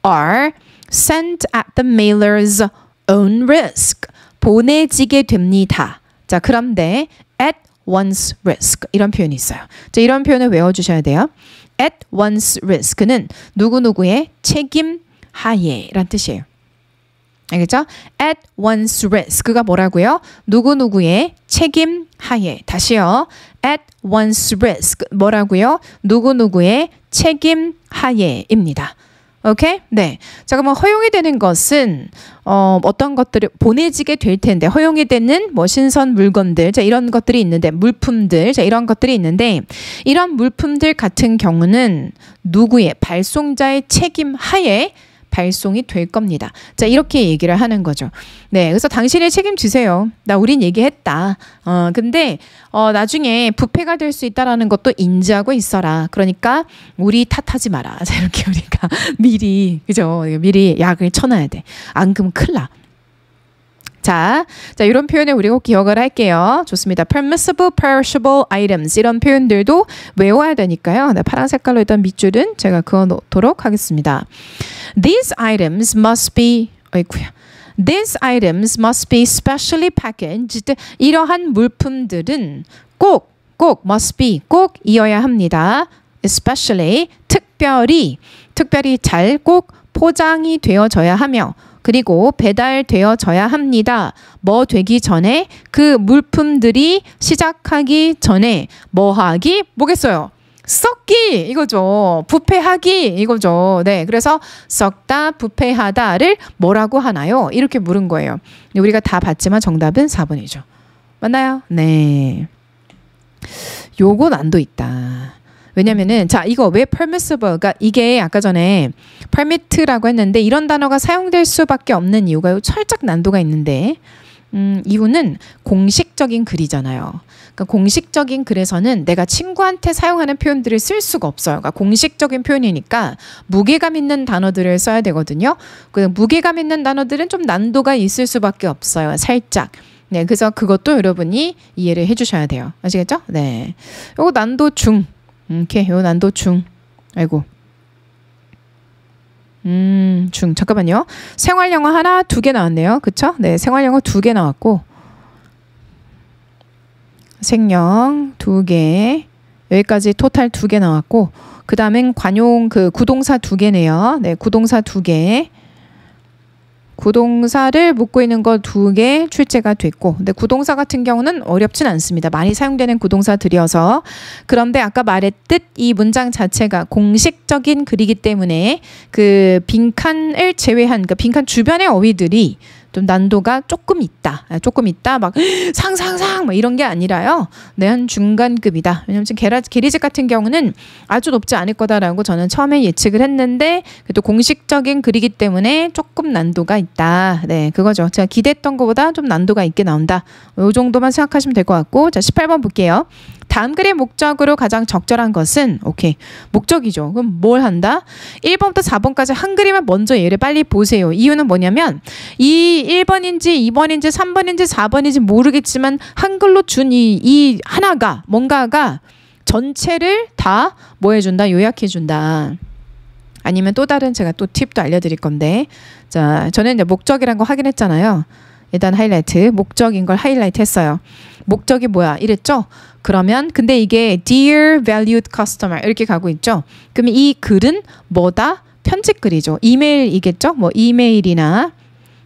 are sent at the mailer's own risk. 보내지게 됩니다. 자, 그런데 at one's risk 이런 표현이 있어요. 자, 이런 표현을 외워주셔야 돼요. at one's risk는 누구누구의 책임 하에란 뜻이에요. 알겠죠? at one's risk가 뭐라고요? 누구누구의 책임 하에. 다시요. at one's risk 뭐라고요? 누구누구의 책임 하에입니다. 오케이? 네. 자, 그러면 허용이 되는 것은 어떤 것들을 보내지게 될 텐데 허용이 되는 뭐 신선 물건들, 자, 이런 것들이 있는데 물품들, 자, 이런 것들이 있는데 이런 물품들 같은 경우는 누구의 발송자의 책임 하에 발송이 될 겁니다. 자, 이렇게 얘기를 하는 거죠. 네, 그래서 당신이 책임지세요. 나 우린 얘기했다. 근데 나중에 부패가 될 수 있다라는 것도 인지하고 있어라. 그러니까 우리 탓하지 마라. 자, 이렇게 우리가 미리 그죠? 미리 약을 쳐놔야 돼. 안 그러면 큰일 나. 자, 이런 표현을 우리 꼭 기억을 할게요. 좋습니다. permissible, perishable items 이런 표현들도 외워야 되니까요. 네, 파란 색깔로 일단 밑줄은 제가 그어 놓도록 하겠습니다. These items must be These items must be specially packaged. 이러한 물품들은 꼭 must be 꼭 이어야 합니다. Especially 특별히 잘 꼭 포장이 되어져야 하며 그리고 배달되어져야 합니다. 뭐 되기 전에 그 물품들이 시작하기 전에 뭐겠어요? 썩기 이거죠. 부패하기 이거죠. 네, 그래서 썩다, 부패하다를 뭐라고 하나요? 이렇게 물은 거예요. 우리가 다 봤지만 정답은 4번이죠. 맞나요? 네. 요거 난도 있다. 왜냐면은 자, 이거 왜 permissible가 이게 아까 전에 permit라고 했는데 이런 단어가 사용될 수밖에 없는 이유가 살짝 난도가 있는데 이유는 공식적인 글이잖아요. 그러니까 공식적인 글에서는 내가 친구한테 사용하는 표현들을 쓸 수가 없어요. 그러니까 공식적인 표현이니까 무게감 있는 단어들을 써야 되거든요. 그 무게감 있는 단어들은 좀 난도가 있을 수밖에 없어요. 살짝. 네, 그래서 그것도 여러분이 이해를 해주셔야 돼요. 아시겠죠? 네, 요거 난도 중. 오케이, 요 난도 중. 아이고. 중. 잠깐만요. 생활영어 하나, 2개 나왔네요. 그쵸? 네, 생활영어 2개 나왔고. 생영 2개. 여기까지 토탈 2개 나왔고. 그 다음엔 관용 구동사 2개네요. 네, 구동사 2개. 구동사를 묶고 있는 거 2개 출제가 됐고, 근데 구동사 같은 경우는 어렵진 않습니다. 많이 사용되는 구동사들이어서. 그런데 아까 말했듯 이 문장 자체가 공식적인 글이기 때문에 그 빈칸을 제외한 그 빈칸 주변의 어휘들이 좀 난도가 조금 있다. 조금 있다. 막 상상상 뭐 이런 게 아니라요. 네, 한 중간급이다. 왜냐면 지금 계리집 같은 경우는 아주 높지 않을 거다라고 저는 처음에 예측을 했는데 그래도 공식적인 글이기 때문에 조금 난도가 있다. 네, 그거죠. 제가 기대했던 것보다 좀 난도가 있게 나온다. 이 정도만 생각하시면 될 것 같고, 자 18번 볼게요. 다음 글의 목적으로 가장 적절한 것은 오케이 목적이죠. 그럼 뭘 한다? 1번부터 4번까지 한 글이면 먼저 얘를 빨리 보세요. 이유는 뭐냐면 이 1번인지 2번인지 3번인지 4번인지 모르겠지만 한글로 준 이 하나가 뭔가가 전체를 다 뭐 해준다? 요약해준다. 아니면 또 다른 제가 또 팁도 알려드릴 건데, 자 저는 이제 목적이란 거 확인했잖아요. 일단 하이라이트, 목적인 걸 하이라이트 했어요. 목적이 뭐야? 이랬죠? 그러면 근데 이게 Dear Valued Customer 이렇게 가고 있죠? 그럼 이 글은 뭐다? 편집글이죠. 이메일이겠죠? 뭐 이메일이나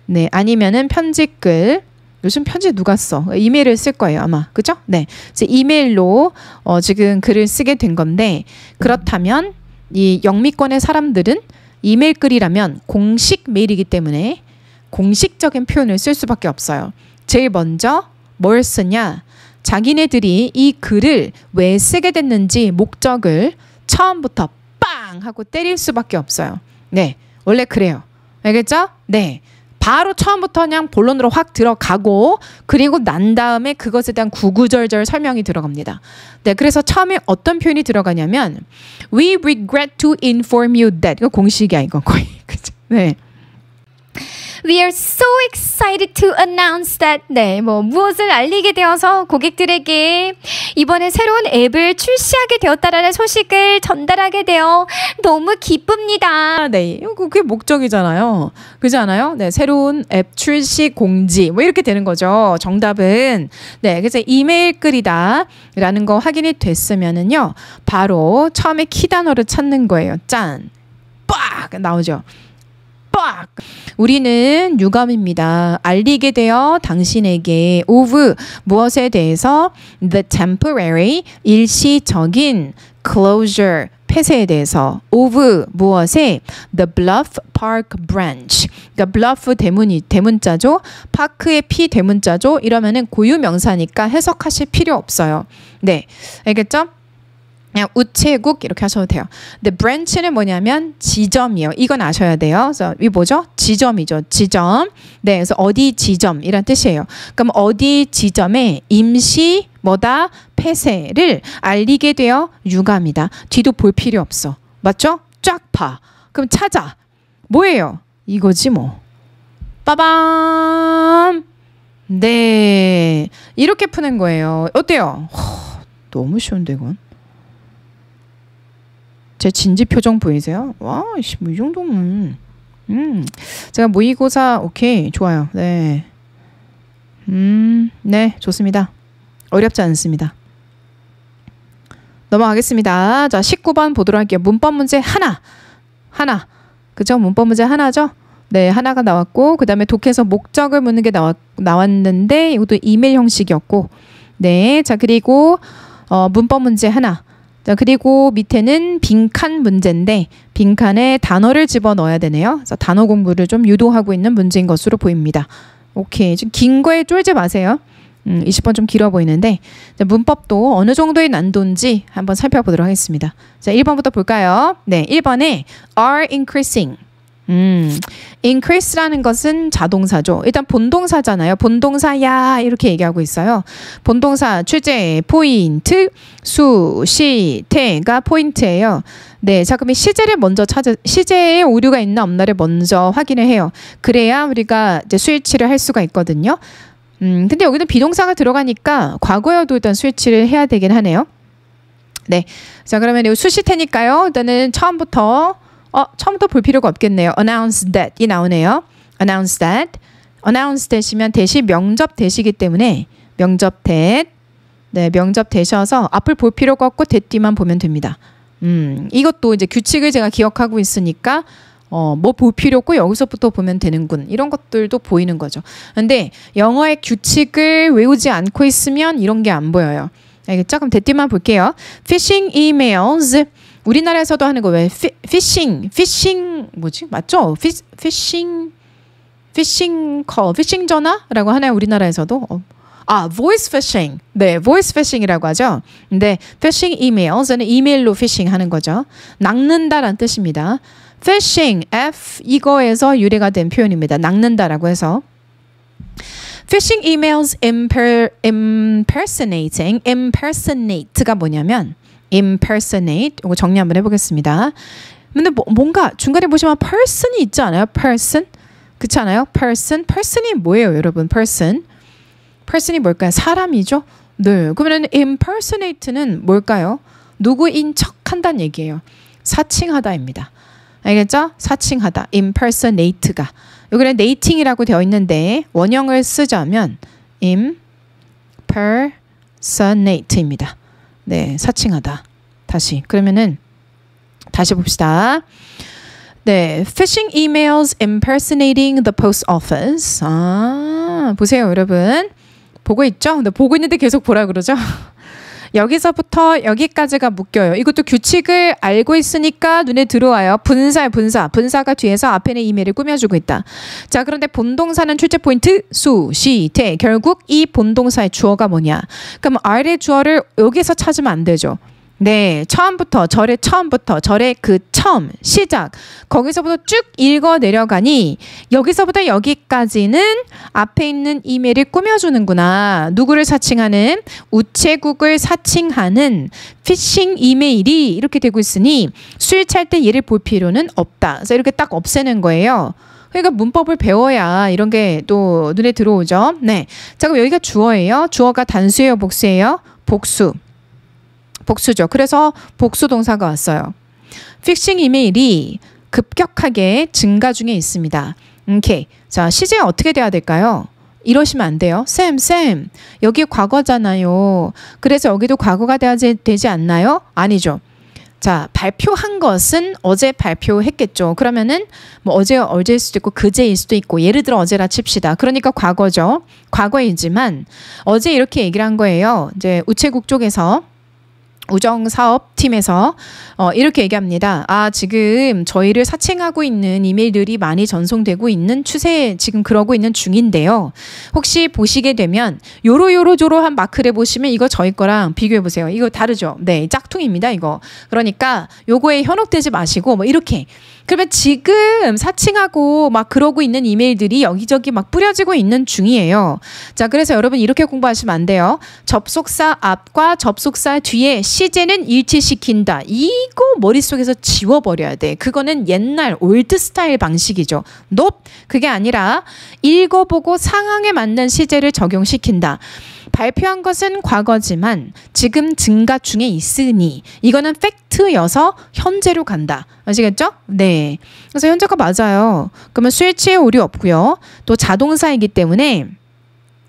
네 아니면은 편집글. 요즘 편지 누가 써? 이메일을 쓸 거예요 아마. 그죠? 네, 이제 이메일로 지금 글을 쓰게 된 건데, 그렇다면 이 영미권의 사람들은 이메일 글이라면 공식 메일이기 때문에 공식적인 표현을 쓸 수밖에 없어요. 제일 먼저 뭘 쓰냐? 자기네들이 이 글을 왜 쓰게 됐는지 목적을 처음부터 빵 하고 때릴 수밖에 없어요. 네, 원래 그래요. 알겠죠? 네, 바로 처음부터 그냥 본론으로 확 들어가고, 그리고 난 다음에 그것에 대한 구구절절 설명이 들어갑니다. 네, 그래서 처음에 어떤 표현이 들어가냐면 We regret to inform you that. 이거 공식이야 이거 거의. 그죠? 네. We are so excited to announce that. 네, 뭐 무엇을 알리게 되어서 고객들에게 이번에 새로운 앱을 출시하게 되었다라는 소식을 전달하게 되어 너무 기쁩니다. 네, 그게 목적이잖아요. 그렇지 않아요? 네, 새로운 앱 출시 공지 뭐 이렇게 되는 거죠. 정답은 네, 그래서 이메일 글이다라는 거 확인이 됐으면은요, 바로 처음에 키 단어를 찾는 거예요. 짠, 빡 나오죠. 빡! 우리는 유감입니다. 알리게 되어 당신에게 of 무엇에 대해서 the temporary 일시적인 closure 폐쇄에 대해서 of 무엇에 the Bluff Park branch. 그러니까 bluff 대문자죠. 파크의 P 대문자죠. 이러면은 고유 명사니까 해석하실 필요 없어요. 네, 알겠죠? 그냥 우체국 이렇게 하셔도 돼요. 근데 branch는 뭐냐면 지점이에요. 이건 아셔야 돼요. 그래서 이 뭐죠? 지점이죠. 지점. 네, 그래서 어디 지점이란 뜻이에요. 그럼 어디 지점에 임시 뭐다? 폐쇄를 알리게 되어 유감이다. 뒤도 볼 필요 없어. 맞죠? 쫙 봐. 그럼 찾아. 뭐예요? 이거지 뭐. 빠밤. 네, 이렇게 푸는 거예요. 어때요? 너무 쉬운데 이건. 제 진지 표정 보이세요? 와, 뭐 이 정도면 제가 모의고사 오케이 좋아요. 네, 네 좋습니다. 어렵지 않습니다. 넘어가겠습니다. 자 19번 보도록 할게요. 문법 문제 하나 그죠? 문법 문제 하나죠? 네, 하나가 나왔고 그 다음에 독해서 목적을 묻는 게 나왔는데 이것도 이메일 형식이었고, 네, 자 그리고 문법 문제 하나. 자 그리고 밑에는 빈칸 문제인데 빈칸에 단어를 집어넣어야 되네요. 그래서 단어 공부를 좀 유도하고 있는 문제인 것으로 보입니다. 오케이, 지금 긴 거에 쫄지 마세요. 20번 좀 길어 보이는데, 자, 문법도 어느 정도의 난도인지 한번 살펴보도록 하겠습니다. 자 1번부터 볼까요? 네, 1번에 are increasing. increase라는 것은 자동사죠. 일단 본동사잖아요. 본동사야 이렇게 얘기하고 있어요. 본동사 주제 포인트 수 시 태가 포인트예요. 네, 자 그러면 시제를 먼저 시제에 오류가 있나 없나를 먼저 확인을 해요. 그래야 우리가 이제 스위치를 할 수가 있거든요. 근데 여기는 비동사가 들어가니까 과거여도 일단 스위치를 해야 되긴 하네요. 네, 자 그러면 이 수시태니까요. 일단은 처음부터 볼 필요가 없겠네요. announce that 이 나오네요. announce that이면 대시 명접 대시기 때문에 명접 that. 네, 명접 대셔서 앞을 볼 필요가 없고 that 뒤만 보면 됩니다. 이것도 이제 규칙을 제가 기억하고 있으니까 뭐 볼 필요 없고 여기서부터 보면 되는군. 이런 것들도 보이는 거죠. 근데 영어의 규칙을 외우지 않고 있으면 이런 게 안 보여요. 알겠죠? 그럼 대띠만 볼게요. phishing emails. 우리나라에서도 하는 거 왜 피싱 뭐지? 맞죠? 피싱 피싱 콜, 피싱 전화라고 하나요? 우리나라에서도? voice phishing. 네, voice phishing이라고 하죠. 근데 phishing emails는 이메일로 피싱 하는 거죠. 낚는다라는 뜻입니다. phishing, F 이거에서 유래가 된 표현입니다. 낚는다라고 해서. phishing emails impersonate가 뭐냐면 impersonate, 이거 정리 한번 해보겠습니다. 근데 뭔가 중간에 보시면 person이 있지 않아요? person? 그렇지 않아요? person이 뭐예요, 여러분? person이 뭘까요? 사람이죠? 네. 그러면 impersonate는 뭘까요? 누구인 척한다는 얘기예요. 사칭하다입니다. 알겠죠? 사칭하다. impersonate가. 여기는 nating이라고 되어 있는데 원형을 쓰자면 impersonate입니다. 네, 사칭하다. 다시. 그러면은 다시 봅시다. 네, phishing emails impersonating the post office. 보세요, 여러분. 보고 있죠? 근데 보고 있는데 계속 보라 그러죠? 여기서부터 여기까지가 묶여요. 이것도 규칙을 알고 있으니까 눈에 들어와요. 분사가 뒤에서 앞에는 이메일을 꾸며주고 있다. 자, 그런데 본동사는 출제 포인트 수시태. 결국 이 본동사의 주어가 뭐냐? 그럼 R의 주어를 여기서 찾으면 안 되죠. 네, 절의 그 처음, 시작. 거기서부터 쭉 읽어 내려가니 여기서부터 여기까지는 앞에 있는 이메일을 꾸며주는구나. 누구를 사칭하는? 우체국을 사칭하는 피싱 이메일이 이렇게 되고 있으니 수일치할 때 얘를 볼 필요는 없다. 그래서 이렇게 딱 없애는 거예요. 그러니까 문법을 배워야 이런 게 또 눈에 들어오죠. 네, 자, 그럼 여기가 주어예요. 주어가 단수예요, 복수예요? 복수죠. 그래서 복수 동사가 왔어요. 피싱 이메일이 급격하게 증가 중에 있습니다. 오케이. 자, 시제 어떻게 돼야 될까요? 이러시면 안 돼요. 쌤, 여기 과거잖아요. 그래서 여기도 과거가 되지 않나요? 아니죠. 자, 발표한 것은 어제 발표했겠죠. 그러면은 뭐 어제일 수도 있고 그제일 수도 있고, 예를 들어 어제라 칩시다. 그러니까 과거죠. 과거이지만 어제 이렇게 얘기를 한 거예요. 이제 우체국 쪽에서 우정사업팀에서 이렇게 얘기합니다. 지금 저희를 사칭하고 있는 이메일들이 많이 전송되고 있는 추세에 지금 그러고 있는 중인데요. 혹시 보시게 되면 요로한 마크를 보시면 이거 저희 거랑 비교해 보세요. 이거 다르죠? 네, 짝퉁입니다, 이거. 그러니까 요거에 현혹되지 마시고 뭐 이렇게. 그러면 지금 사칭하고 막 그러고 있는 이메일들이 여기저기 막 뿌려지고 있는 중이에요. 자, 그래서 여러분 이렇게 공부하시면 안 돼요. 접속사 앞과 접속사 뒤에 시제는 일치시킨다. 이거 머릿속에서 지워버려야 돼. 그거는 옛날 올드 스타일 방식이죠. 그게 아니라 읽어보고 상황에 맞는 시제를 적용시킨다. 발표한 것은 과거지만 지금 증가 중에 있으니 이거는 팩트여서 현재로 간다. 아시겠죠? 네. 그래서 현재가 맞아요. 그러면 수일치에 오류 없고요. 또 자동사이기 때문에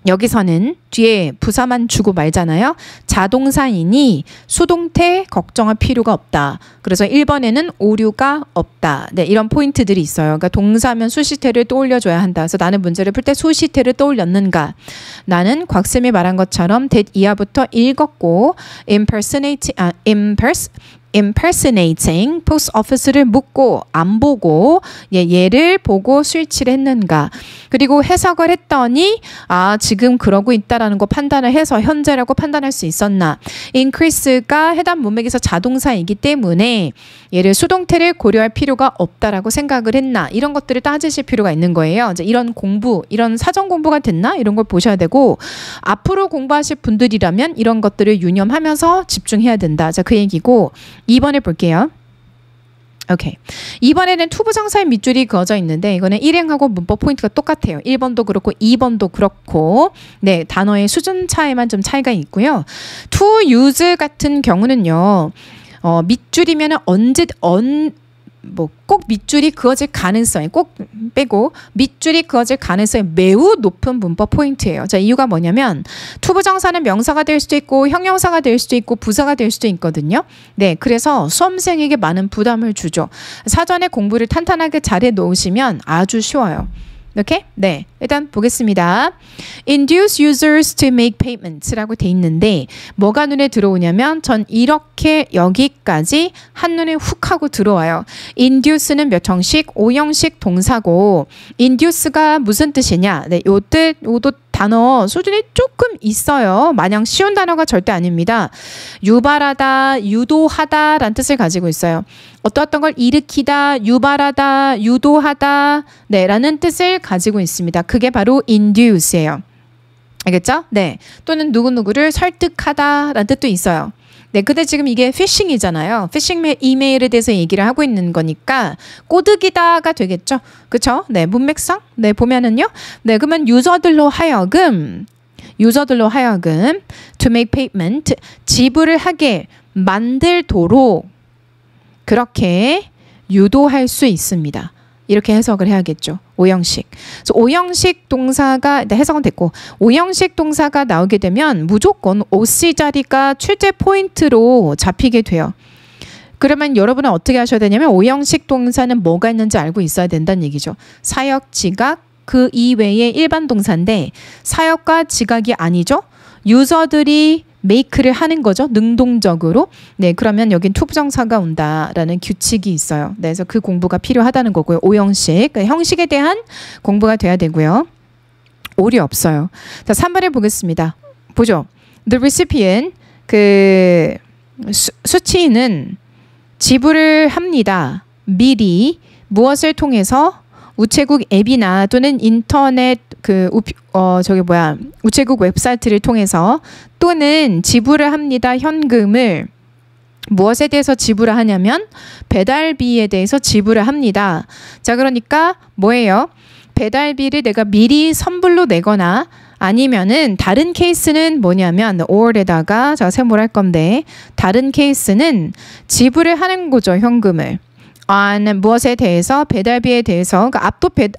여기서는 뒤에 부사만 주고 말잖아요. 자동사이니 수동태 걱정할 필요가 없다. 그래서 1번에는 오류가 없다. 네, 이런 포인트들이 있어요. 그러니까 동사면 수시태를 떠올려줘야 한다. 그래서 나는 문제를 풀 때 수시태를 떠올렸는가. 나는 곽쌤이 말한 것처럼 that 이하부터 읽었고 impersonating post office를 묻고 안 보고 얘를 보고 스위치를 했는가. 그리고 해석을 했더니 지금 그러고 있다라는 거 판단을 해서 현재라고 판단할 수 있었나. increase가 해당 문맥에서 자동사이기 때문에 얘를 수동태를 고려할 필요가 없다라고 생각을 했나. 이런 것들을 따지실 필요가 있는 거예요. 이제 이런 사전 공부가 됐나? 이런 걸 보셔야 되고, 앞으로 공부하실 분들이라면 이런 것들을 유념하면서 집중해야 된다. 자, 그 얘기고 2번을 볼게요. 오케이. 2번에는 투부정사의 밑줄이 그어져 있는데 이거는 일행하고 문법 포인트가 똑같아요. 1번도 그렇고 2번도 그렇고, 네, 단어의 수준 차이만 좀 차이가 있고요. to use 같은 경우는요. 밑줄이면은 꼭 밑줄이 그어질 가능성이 꼭 빼고 밑줄이 그어질 가능성이 매우 높은 문법 포인트예요. 자, 이유가 뭐냐면 투부정사는 명사가 될 수도 있고 형용사가 될 수도 있고 부사가 될 수도 있거든요. 네, 그래서 수험생에게 많은 부담을 주죠. 사전에 공부를 탄탄하게 잘해 놓으시면 아주 쉬워요. 오케이? 네. 일단 보겠습니다. Induce users to make payments 라고 돼 있는데 뭐가 눈에 들어오냐면 전 이렇게 여기까지 한눈에 훅 하고 들어와요. Induce는 몇 형식? 5형식 동사고 Induce가 무슨 뜻이냐? 네, 요도 단어 수준이 조금 있어요. 마냥 쉬운 단어가 절대 아닙니다. 유발하다, 유도하다 라는 뜻을 가지고 있어요. 어떤 걸 일으키다, 유발하다, 유도하다 네, 라는 뜻을 가지고 있습니다. 그게 바로 induce예요. 알겠죠? 네. 또는 누구누구를 설득하다 라는 뜻도 있어요. 네, 근데 지금 이게 피싱이잖아요. 피싱 이메일에 대해서 얘기를 하고 있는 거니까 꼬드기다가 되겠죠. 그쵸? 네, 문맥상. 네, 보면은요. 네, 그러면 유저들로 하여금 to make payment, 지불을 하게 만들도록 그렇게 유도할 수 있습니다. 이렇게 해석을 해야겠죠. 5형식. 그래서 5형식 동사가 해석은 됐고 5형식 동사가 나오게 되면 무조건 OC 자리가 출제 포인트로 잡히게 돼요. 그러면 여러분은 어떻게 하셔야 되냐면 5형식 동사는 뭐가 있는지 알고 있어야 된다는 얘기죠. 사역, 지각, 그 이외의 일반 동사인데 사역과 지각이 아니죠. 유저들이 make를 하는 거죠. 능동적으로. 네, 그러면 여긴 투부정사가 온다라는 규칙이 있어요. 네, 그래서 그 공부가 필요하다는 거고요. 5형식, 그러니까 형식에 대한 공부가 돼야 되고요. 오류 없어요. 자, 3번에 보겠습니다. 보죠. The recipient, 그 수취인은 지불을 합니다. 미리 무엇을 통해서 우체국 앱이나 또는 인터넷 우체국 웹사이트를 통해서 또는 지불을 합니다. 현금을 무엇에 대해서 지불을 하냐면 배달비에 대해서 지불을 합니다. 자, 그러니까 뭐예요? 배달비를 내가 미리 선불로 내거나 아니면은 다른 케이스는 뭐냐면 or에다가 제가 세모를 할 건데 다른 케이스는 지불을 하는 거죠. 현금을. 무엇에 대해서 배달비에 대해서 그러니까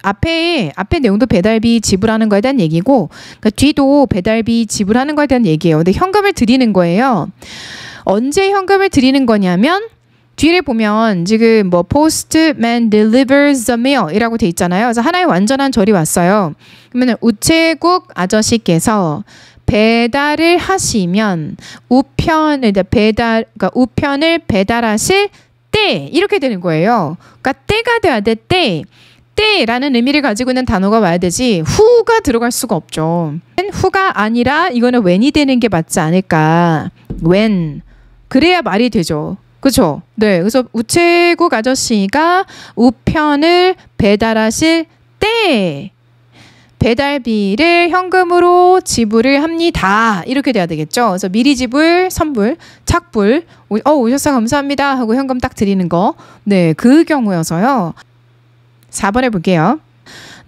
앞에 내용도 배달비 지불하는 거에 대한 얘기고 그러니까 뒤도 배달비 지불하는 거에 대한 얘기예요. 근데 현금을 드리는 거예요. 언제 현금을 드리는 거냐면 뒤를 보면 지금 뭐 postman delivers the mail 이라고 돼 있잖아요. 그래서 하나의 완전한 절이 왔어요. 그러면 우체국 아저씨께서 배달을 하시면 우편을 배달하실 때 이렇게 되는 거예요. 그러니까 때가 돼야 돼. 때라는 의미를 가지고 있는 단어가 와야 되지 후가 들어갈 수가 없죠. 후가 아니라 이거는 when이 되는 게 맞지 않을까. when. 그래야 말이 되죠. 그렇죠? 네. 그래서 우체국 아저씨가 우편을 배달하실 때 배달비를 현금으로 지불을 합니다. 이렇게 돼야 되겠죠. 그래서 미리 지불, 선불, 착불, 오셔서 감사합니다 하고 현금 딱 드리는 거. 네, 그 경우여서요. 4번에 볼게요.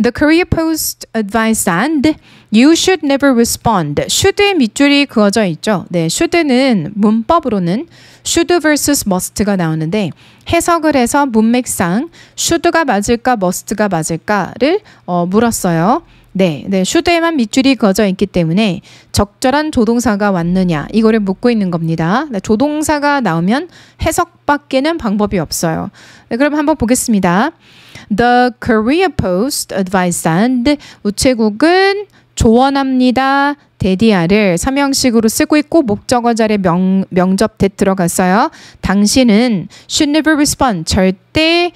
The Korea Post advised that you should never respond. should의 밑줄이 그어져 있죠. 네, should는 문법으로는 should vs must가 나오는데 해석을 해서 문맥상 should가 맞을까 must가 맞을까를 물었어요. 네, should에만 밑줄이 그어져 있기 때문에 적절한 조동사가 왔느냐 이거를 묻고 있는 겁니다. 조동사가 나오면 해석밖에는 방법이 없어요. 네, 그럼 한번 보겠습니다. The Korea Post advised that 우체국은 조언합니다. 대디아를 삼형식으로 쓰고 있고 목적어 자리에 명접 that 들어갔어요. 당신은 should never respond. 절대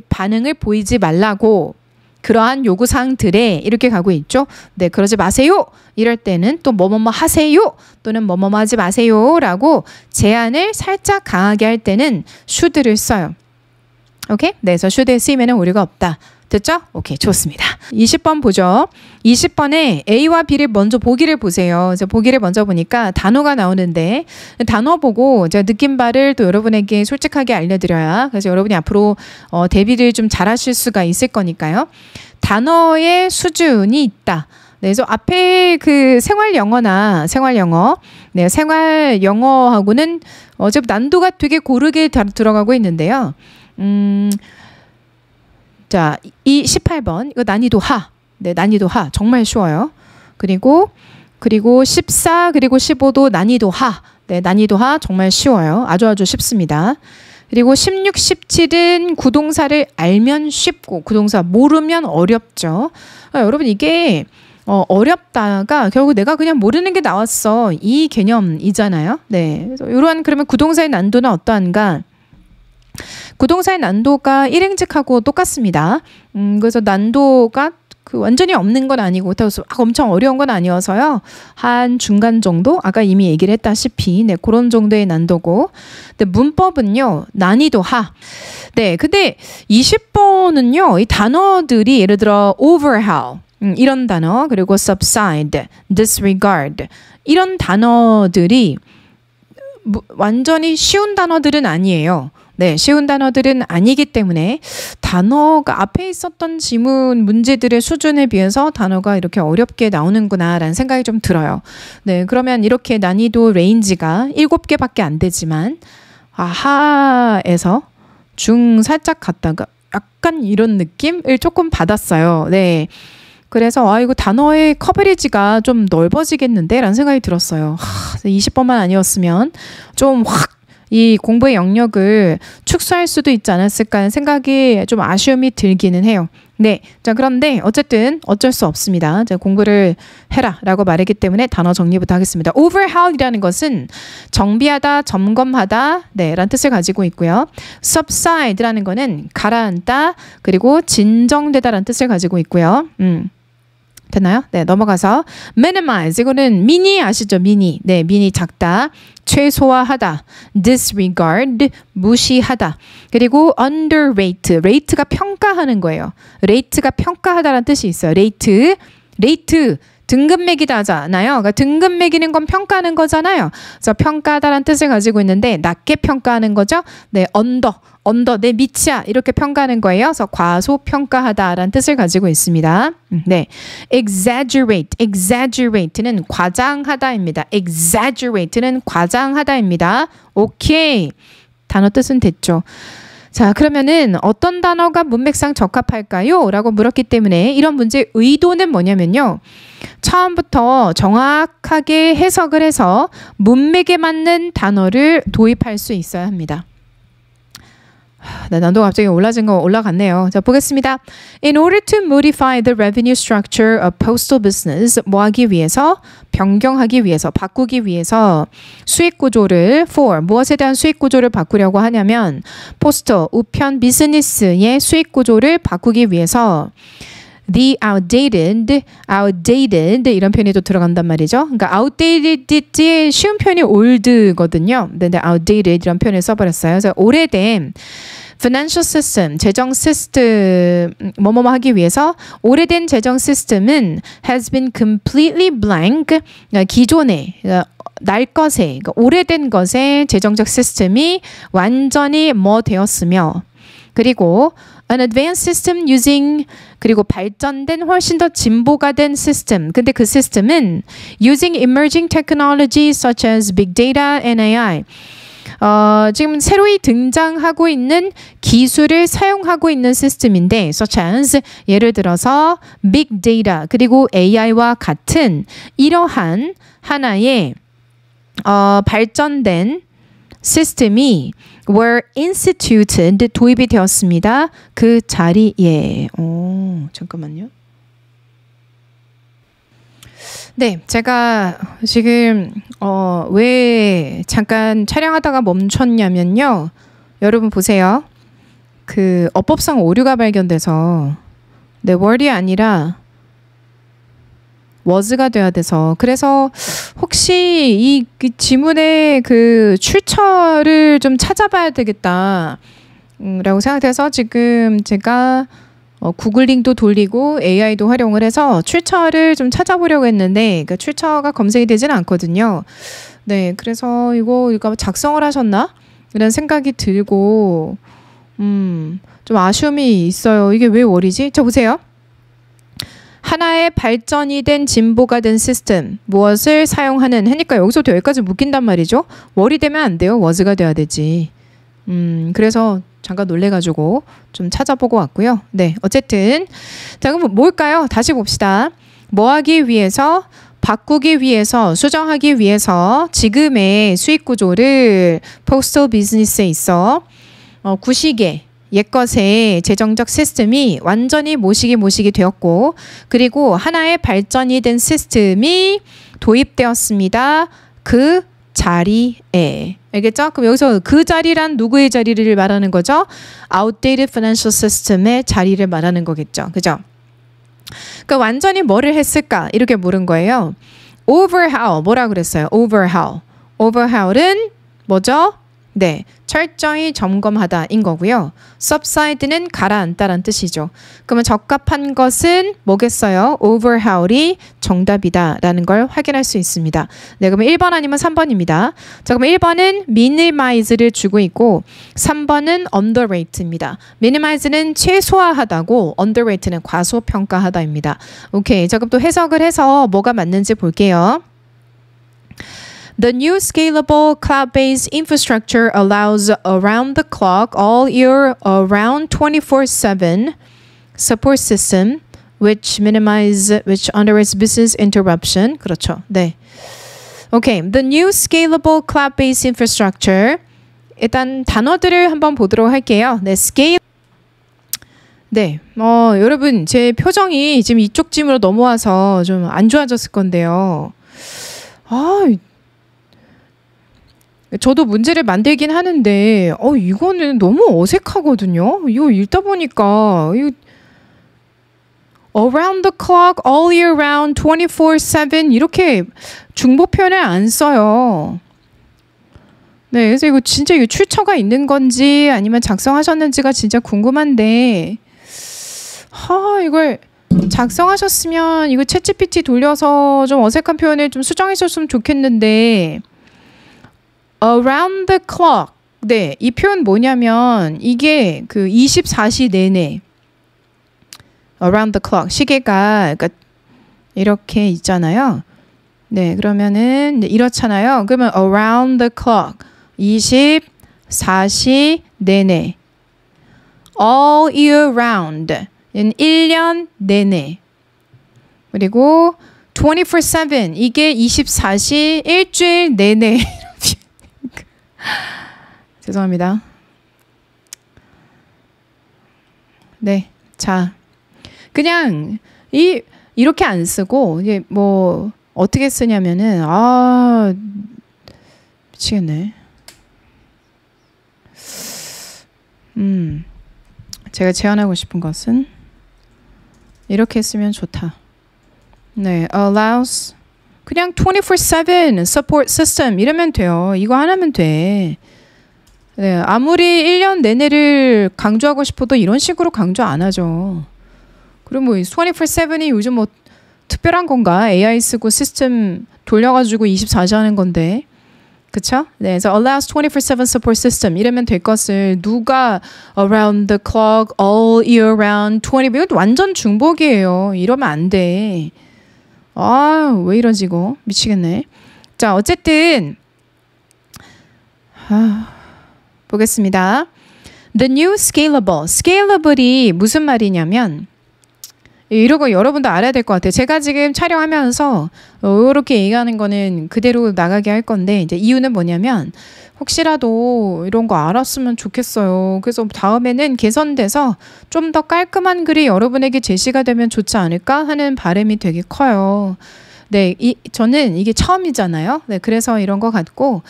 반응을 보이지 말라고. 그러한 요구사항들에 이렇게 가고 있죠. 네, 그러지 마세요. 이럴 때는 또 뭐뭐뭐 하세요. 또는 뭐뭐뭐 하지 마세요. 라고 제한을 살짝 강하게 할 때는 should를 써요. 오케이? 네, 그래서 should에 쓰이면 오류가 없다. 됐죠? 오케이, 좋습니다. 20번 보죠. 20번에 A와 B를 먼저 보기를 보세요. 그래서 보기를 먼저 보니까 단어가 나오는데 단어 보고 제가 느낀 바를 또 여러분에게 솔직하게 알려드려야 그래서 여러분이 앞으로 대비를 좀 잘하실 수가 있을 거니까요. 단어의 수준이 있다. 네, 그래서 앞에 그 생활 영어나 생활 영어, 네, 생활 영어하고는 어차피 난도가 되게 고르게 들어가고 있는데요. 자, 이 18번 이거 난이도 하. 네, 난이도 하. 정말 쉬워요. 그리고 14 그리고 15도 난이도 하. 네, 난이도 하 정말 쉬워요. 아주 쉽습니다. 그리고 16, 17은 구동사를 알면 쉽고 구동사 모르면 어렵죠. 여러분 이게 어렵다가 결국 내가 그냥 모르는 게 나왔어. 이 개념이잖아요. 네. 그래서 이러한 그러면 구동사의 난도는 어떠한가? 구동사의 난도가 1행직하고 똑같습니다. 그래서 난도가 완전히 없는 건 아니고 엄청 어려운 건 아니어서요. 한 중간 정도? 아까 이미 얘기를 했다시피 네, 그런 정도의 난도고. 근데 문법은요. 난이도 하. 네, 근데 20번은요. 이 단어들이 예를 들어 overhaul 이런 단어 그리고 subside, disregard 이런 단어들이 완전히 쉬운 단어들은 아니에요. 네, 쉬운 단어들은 아니기 때문에 단어가 앞에 있었던 지문 문제들의 수준에 비해서 단어가 이렇게 어렵게 나오는구나라는 생각이 좀 들어요. 네, 그러면 이렇게 난이도 레인지가 7개밖에 안 되지만 하에서 중 살짝 갔다가 약간 이런 느낌을 조금 받았어요. 네. 그래서 이거 단어의 커버리지가 좀 넓어지겠는데? 라는 생각이 들었어요. 20번만 아니었으면 좀 확 이 공부의 영역을 축소할 수도 있지 않았을까 하는 생각이 좀 아쉬움이 들기는 해요. 네. 자, 그런데 어쨌든 어쩔 수 없습니다. 제가 공부를 해라 라고 말했기 때문에 단어 정리부터 하겠습니다. overhaul이라는 것은 정비하다, 점검하다 네, 라는 뜻을 가지고 있고요. subside라는 거는 가라앉다 그리고 진정되다 라는 뜻을 가지고 있고요. 됐나요? 네, 넘어가서 minimize 이거는 미니 아시죠? 미니. 네, 미니 작다. 최소화하다. disregard 무시하다. 그리고 underrate. rate가 평가하는 거예요. rate가 평가하다라는 뜻이 있어요. rate 등급 매기다 하잖아요. 그러니까 등급 매기는 건 평가하는 거잖아요. 그래서 평가하다라는 뜻을 가지고 있는데 낮게 평가하는 거죠. 네, 언더 내 밑이야 이렇게 평가하는 거예요. 그래서 과소평가하다라는 뜻을 가지고 있습니다. 네, exaggerate는 과장하다입니다. exaggerate는 과장하다입니다. 오케이, 단어 뜻은 됐죠. 자, 그러면은 어떤 단어가 문맥상 적합할까요? 라고 물었기 때문에 이런 문제의 의도는 뭐냐면요. 처음부터 정확하게 해석을 해서 문맥에 맞는 단어를 도입할 수 있어야 합니다. 네, 난도가 갑자기 올라갔네요. 자, 보겠습니다. In order to modify the revenue structure of postal business, 뭐 하기 위해서? 변경하기 위해서, 바꾸기 위해서 수익 구조를 for, 무엇에 대한 수익 구조를 바꾸려고 하냐면 포스터, 우편 비즈니스의 수익 구조를 바꾸기 위해서 the outdated 이런 표현이 또 들어간단 말이죠. 그러니까 outdated의 쉬운 표현이 old거든요. 근데 outdated 이런 표현을 써버렸어요. 그래서 오래된 financial system, 재정 시스템 뭐뭐 하기 위해서 오래된 재정 시스템은 has been completely blank, 기존의 날 것에, 그러니까 오래된 것의 재정적 시스템이 완전히 뭐 되었으며 그리고 an advanced system using 그리고 발전된 훨씬 더 진보가 된 시스템. 근데 그 시스템은 using emerging technologies such as big data and AI. 지금 새로이 등장하고 있는 기술을 사용하고 있는 시스템인데 such as 예를 들어서 big data 그리고 AI와 같은 이러한 하나의 발전된 시스템이 were instituted 도입이 되었습니다. 그 자리에. 잠깐만요. 네, 제가 지금 왜 잠깐 촬영하다가 멈췄냐면요. 여러분 보세요. 그 어법상 오류가 발견돼서 네, word이 아니라 was가 돼야 돼서 그래서 혹시 그 지문의 그 출처를 좀 찾아봐야 되겠다 라고 생각해서 지금 제가 구글링도 돌리고 AI도 활용을 해서 출처를 좀 찾아보려고 했는데 그 출처가 검색이 되지는 않거든요. 네, 그래서 이거 작성을 하셨나? 이런 생각이 들고 좀 아쉬움이 있어요. 이게 왜 월이지? 자, 보세요. 하나의 발전이 된 진보가 된 시스템 무엇을 사용하는 하니까 여기서부터 여기까지 묶인단 말이죠. 월이 되면 안 돼요. was가 돼야 되지. 그래서 잠깐 놀래가지고 좀 찾아보고 왔고요. 네, 어쨌든 자, 그럼 뭘까요? 다시 봅시다. 뭐 하기 위해서? 바꾸기 위해서, 수정하기 위해서 지금의 수익 구조를 포스털 비즈니스에 있어 구시계 옛것의 재정적 시스템이 완전히 모시기 되었고 그리고 하나의 발전이 된 시스템이 도입되었습니다. 그 자리에. 알겠죠? 그럼 여기서 그 자리란 누구의 자리를 말하는 거죠? Outdated financial system의 자리를 말하는 거겠죠. 그죠? 그러니까 완전히 뭐를 했을까? 이렇게 물은 거예요. Overhaul. 뭐라 그랬어요? Overhaul. Overhaul은 뭐죠? 네, 철저히 점검하다인 거고요. Subside는 가라앉다란 뜻이죠. 그러면 적합한 것은 뭐겠어요? Overhaul이 정답이다라는 걸 확인할 수 있습니다. 네, 그러면 1번 아니면 3번입니다. 자, 그러면 1번은 minimize를 주고 있고 3번은 underrate입니다. minimize는 최소화하다고 underrate는 과소평가하다입니다. 오케이, 자, 그럼 또 해석을 해서 뭐가 맞는지 볼게요. The new scalable cloud-based infrastructure allows around-the-clock, all-year-round, 24/7 support system, which underrates business interruption. 그렇죠. 네. Okay. The new scalable cloud-based infrastructure. 일단 단어들을 한번 보도록 할게요. 네, scale. 네, 여러분 제 표정이 지금 이쪽 짐으로 넘어와서 좀 안 좋아졌을 건데요. 저도 문제를 만들긴 하는데 이거는 너무 어색하거든요. 이거 읽다 보니까 around the clock, all year round, 24/7 이렇게 중보 표현을 안 써요. 네, 그래서 이거 진짜 이거 출처가 있는 건지 아니면 작성하셨는지가 진짜 궁금한데 이걸 작성하셨으면 이거 챗GPT 돌려서 좀 어색한 표현을 좀 수정해 줬으면 좋겠는데 around the clock. 네, 이 표현 뭐냐면 이게 그 24시 내내 around the clock 시계가 그러니까 이렇게 있잖아요. 네, 그러면은 이렇잖아요. 그러면 around the clock 24시 내내 all year round 1년 내내 그리고 24/7 이게 24시 일주일 내내 죄송합니다. 네, 자, 그냥 이렇게 안 쓰고 이게 뭐 어떻게 쓰냐면은 미치겠네. 제가 제안하고 싶은 것은 이렇게 쓰면 좋다. 네, allows 그냥 24/7 support system 이러면 돼요. 이거 하나면 돼. 네, 아무리 1년 내내를 강조하고 싶어도 이런 식으로 강조 안 하죠. 그리고 뭐 24/7이 요즘 뭐 특별한 건가? AI 쓰고 시스템 돌려가지고 24시 하는 건데. 그쵸? 네, 그래서 allows 24/7 support system 이러면 될 것을 누가 around the clock, all year round, 20 이거 완전 중복이에요. 이러면 안 돼. 왜 이러지 이거? 미치겠네. 자, 어쨌든 보겠습니다. The new scalable. scalable이 무슨 말이냐면 이러고 여러분도 알아야 될 것 같아요. 제가 지금 촬영하면서 이렇게 얘기하는 거는 그대로 나가게 할 건데 이제 이유는 뭐냐면 혹시라도 이런 거 알았으면 좋겠어요. 그래서 다음에는 개선돼서 좀 더 깔끔한 글이 여러분에게 제시가 되면 좋지 않을까 하는 바람이 되게 커요. 네, 저는 이게 처음이잖아요. 네, 그래서 이런 거 같고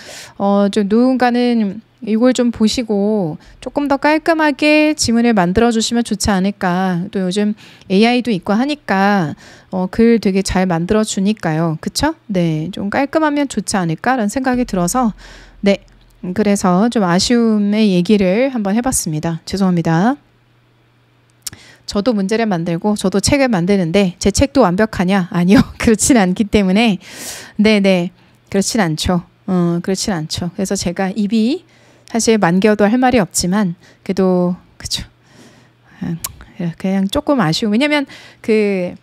좀 누군가는 이걸 좀 보시고 조금 더 깔끔하게 지문을 만들어 주시면 좋지 않을까. 또 요즘 AI도 있고 하니까 글 되게 잘 만들어 주니까요. 그쵸? 네, 좀 깔끔하면 좋지 않을까라는 생각이 들어서 네, 그래서 좀 아쉬움의 얘기를 한번 해봤습니다. 죄송합니다. 저도 문제를 만들고 저도 책을 만드는데 제 책도 완벽하냐? 아니요. 그렇진 않기 때문에 네네 그렇진 않죠. 그렇진 않죠. 그래서 제가 입이 사실 만개어도 할 말이 없지만 그래도 그쵸. 그냥 조금 아쉬워. 왜냐면 그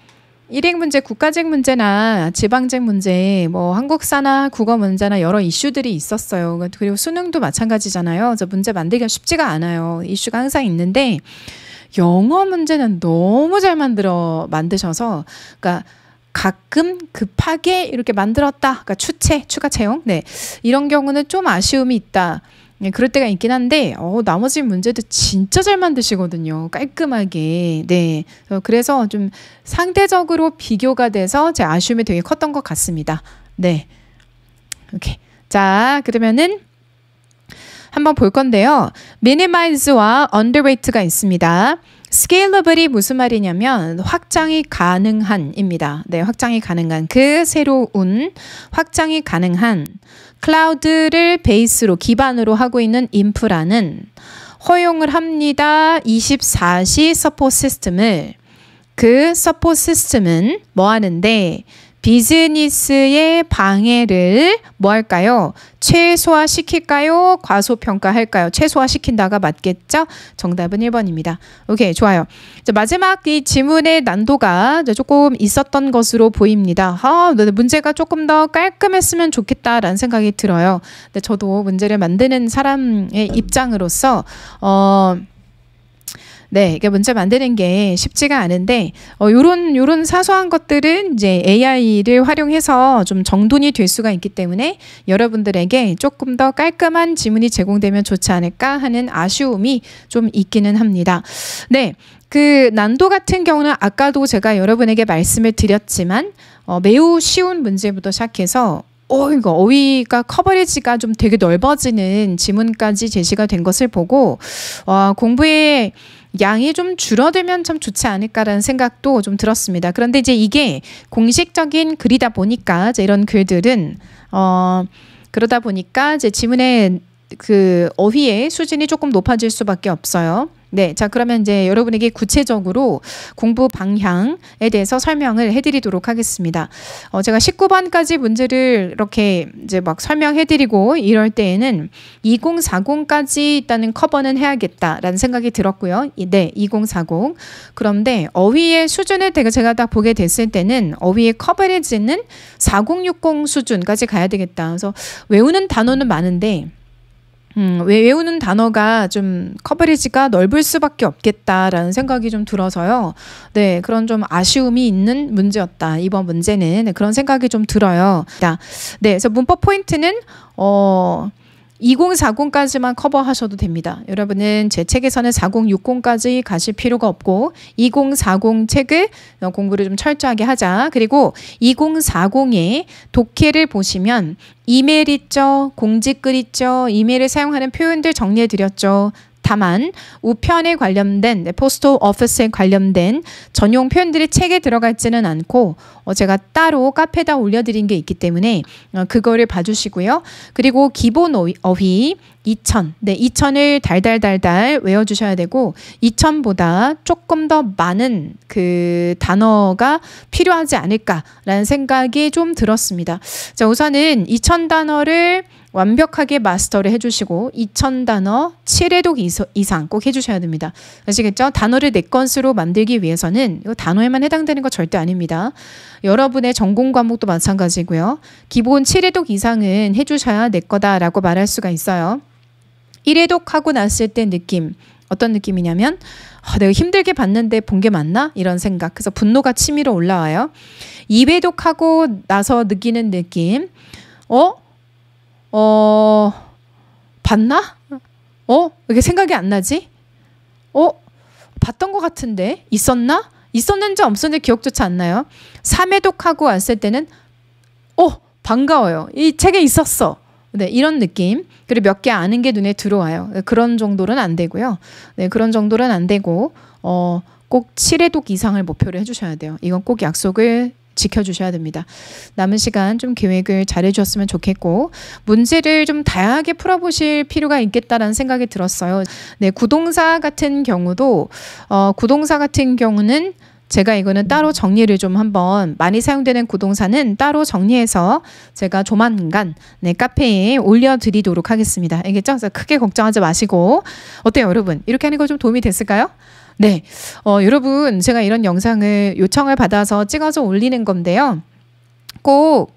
일행 문제, 국가직 문제나 지방직 문제, 뭐 한국사나 국어 문제나 여러 이슈들이 있었어요. 그리고 수능도 마찬가지잖아요. 그래서 문제 만들기가 쉽지가 않아요. 이슈가 항상 있는데 영어 문제는 너무 잘 만드셔서, 그러니까 가끔 급하게 이렇게 만들었다. 그러니까 추가 채용. 네. 이런 경우는 좀 아쉬움이 있다. 네, 그럴 때가 있긴 한데 나머지 문제도 진짜 잘 만드시거든요. 깔끔하게. 네. 그래서 좀 상대적으로 비교가 돼서 제 아쉬움이 되게 컸던 것 같습니다. 네. 오케이. 자, 그러면은 한번 볼 건데요. minimize와 underrate가 있습니다. scalable이 무슨 말이냐면 확장이 가능한입니다. 네, 확장이 가능한 그 새로운 확장이 가능한 클라우드를 베이스로 기반으로 하고 있는 인프라는 허용을 합니다. 24시 서포트 시스템을. 그 서포트 시스템은 뭐 하는데 비즈니스의 방해를 뭐 할까요? 최소화시킬까요? 과소평가할까요? 최소화시킨다가 맞겠죠? 정답은 1번입니다. 오케이, 좋아요. 자, 마지막 이 지문의 난도가 조금 있었던 것으로 보입니다. 문제가 조금 더 깔끔했으면 좋겠다라는 생각이 들어요. 근데 저도 문제를 만드는 사람의 입장으로서 네, 이게 문제 만드는 게 쉽지가 않은데, 요런 사소한 것들은 이제 AI를 활용해서 좀 정돈이 될 수가 있기 때문에 여러분들에게 조금 더 깔끔한 지문이 제공되면 좋지 않을까 하는 아쉬움이 좀 있기는 합니다. 네. 그 난도 같은 경우는 아까도 제가 여러분에게 말씀을 드렸지만, 매우 쉬운 문제부터 시작해서 이거 어휘가 커버리지가 좀 되게 넓어지는 지문까지 제시가 된 것을 보고, 공부에 양이 좀 줄어들면 참 좋지 않을까라는 생각도 좀 들었습니다. 그런데 이제 이게 공식적인 글이다 보니까 이제 이런 글들은 그러다 보니까 이제 지문의 그 어휘의 수준이 조금 높아질 수밖에 없어요. 네, 자 그러면 이제 여러분에게 구체적으로 공부 방향에 대해서 설명을 해드리도록 하겠습니다. 제가 19번까지 문제를 이렇게 이제 막 설명해드리고 이럴 때에는 2040까지 일단은 커버는 해야겠다라는 생각이 들었고요. 네, 2040. 그런데 어휘의 수준을 제가 딱 보게 됐을 때는 어휘의 커버리지는 4060 수준까지 가야 되겠다. 그래서 외우는 단어는 많은데 외우는 단어가 좀 커버리지가 넓을 수밖에 없겠다라는 생각이 좀 들어서요. 네, 그런 좀 아쉬움이 있는 문제였다. 이번 문제는 네, 그런 생각이 좀 들어요. 네, 그래서 문법 포인트는 2040까지만 커버하셔도 됩니다. 여러분은 제 책에서는 4060까지 가실 필요가 없고 2040 책을 공부를 좀 철저하게 하자. 그리고 2040의 독해를 보시면 이메일 있죠. 공지글 있죠. 이메일을 사용하는 표현들 정리해드렸죠. 다만 우편에 관련된 포스트 오피스에 관련된 전용 표현들이 책에 들어가 있지는 않고 제가 따로 카페에다 올려드린 게 있기 때문에 그거를 봐주시고요. 그리고 기본 어휘 2000. 네, 2000을 달달달달 외워주셔야 되고 2000보다 조금 더 많은 그 단어가 필요하지 않을까라는 생각이 좀 들었습니다. 자, 우선은 2000 단어를 완벽하게 마스터를 해주시고 2000단어 7회독 이상 꼭 해주셔야 됩니다. 아시겠죠? 단어를 4건수로 만들기 위해서는 이거 단어에만 해당되는 거 절대 아닙니다. 여러분의 전공 과목도 마찬가지고요. 기본 7회독 이상은 해주셔야 내 거다라고 말할 수가 있어요. 1회독 하고 났을 때 느낌 어떤 느낌이냐면 내가 힘들게 봤는데 본 게 맞나? 이런 생각. 그래서 분노가 치밀어 올라와요. 2회독 하고 나서 느끼는 느낌 봤나? 이게 생각이 안 나지? 봤던 것 같은데? 있었나? 있었는지 없었는지 기억조차 안 나요. 3회독 하고 왔을 때는 반가워요. 이 책에 있었어. 네, 이런 느낌. 그리고 몇 개 아는 게 눈에 들어와요. 그런 정도는 안 되고요. 네, 그런 정도는 안 되고 꼭 7회독 이상을 목표로 해주셔야 돼요. 이건 꼭 약속을 지켜주셔야 됩니다. 남은 시간 좀 계획을 잘 해주셨으면 좋겠고 문제를 좀 다양하게 풀어보실 필요가 있겠다라는 생각이 들었어요. 네, 구동사 같은 경우도 구동사 같은 경우는 제가 이거는 따로 정리를 좀 한번 많이 사용되는 구동사는 따로 정리해서 제가 조만간 카페에 올려드리도록 하겠습니다. 알겠죠? 그래서 크게 걱정하지 마시고 어때요 여러분? 이렇게 하는 거 좀 도움이 됐을까요? 네, 여러분 제가 이런 영상을 요청을 받아서 찍어서 올리는 건데요. 꼭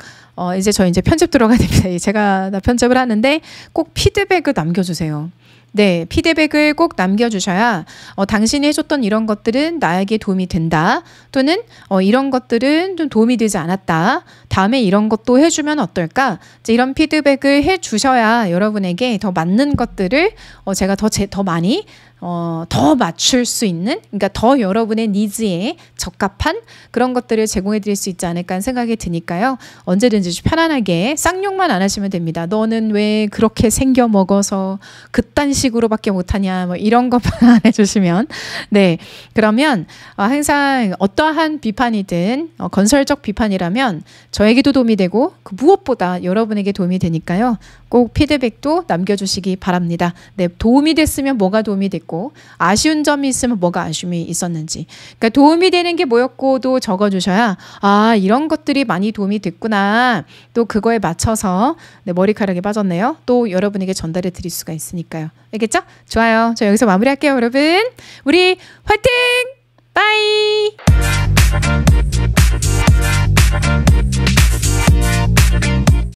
이제 저 편집 들어가야 됩니다. 제가 다 편집을 하는데 꼭 피드백을 남겨주세요. 네, 피드백을 꼭 남겨주셔야 당신이 해줬던 이런 것들은 나에게 도움이 된다. 또는 이런 것들은 좀 도움이 되지 않았다. 다음에 이런 것도 해주면 어떨까? 이제 이런 피드백을 해주셔야 여러분에게 더 맞는 것들을 제가 더 많이 더 맞출 수 있는, 그러니까 더 여러분의 니즈에 적합한 그런 것들을 제공해 드릴 수 있지 않을까 하는 생각이 드니까요. 언제든지 편안하게 쌍욕만 안 하시면 됩니다. 너는 왜 그렇게 생겨 먹어서 그딴 식으로밖에 못하냐, 뭐 이런 것만 안 해주시면. 네, 그러면 항상 어떠한 비판이든 건설적 비판이라면 저에게도 도움이 되고 그 무엇보다 여러분에게 도움이 되니까요. 꼭 피드백도 남겨주시기 바랍니다. 네, 도움이 됐으면 뭐가 도움이 됐고 아쉬운 점이 있으면 뭐가 아쉬움이 있었는지, 그러니까 도움이 되는 게 뭐였고도 적어주셔야 이런 것들이 많이 도움이 됐구나, 또 그거에 맞춰서 네, 머리카락이 빠졌네요, 또 여러분에게 전달해 드릴 수가 있으니까요. 알겠죠? 좋아요. 저 여기서 마무리할게요, 여러분. 우리 화이팅! 빠이!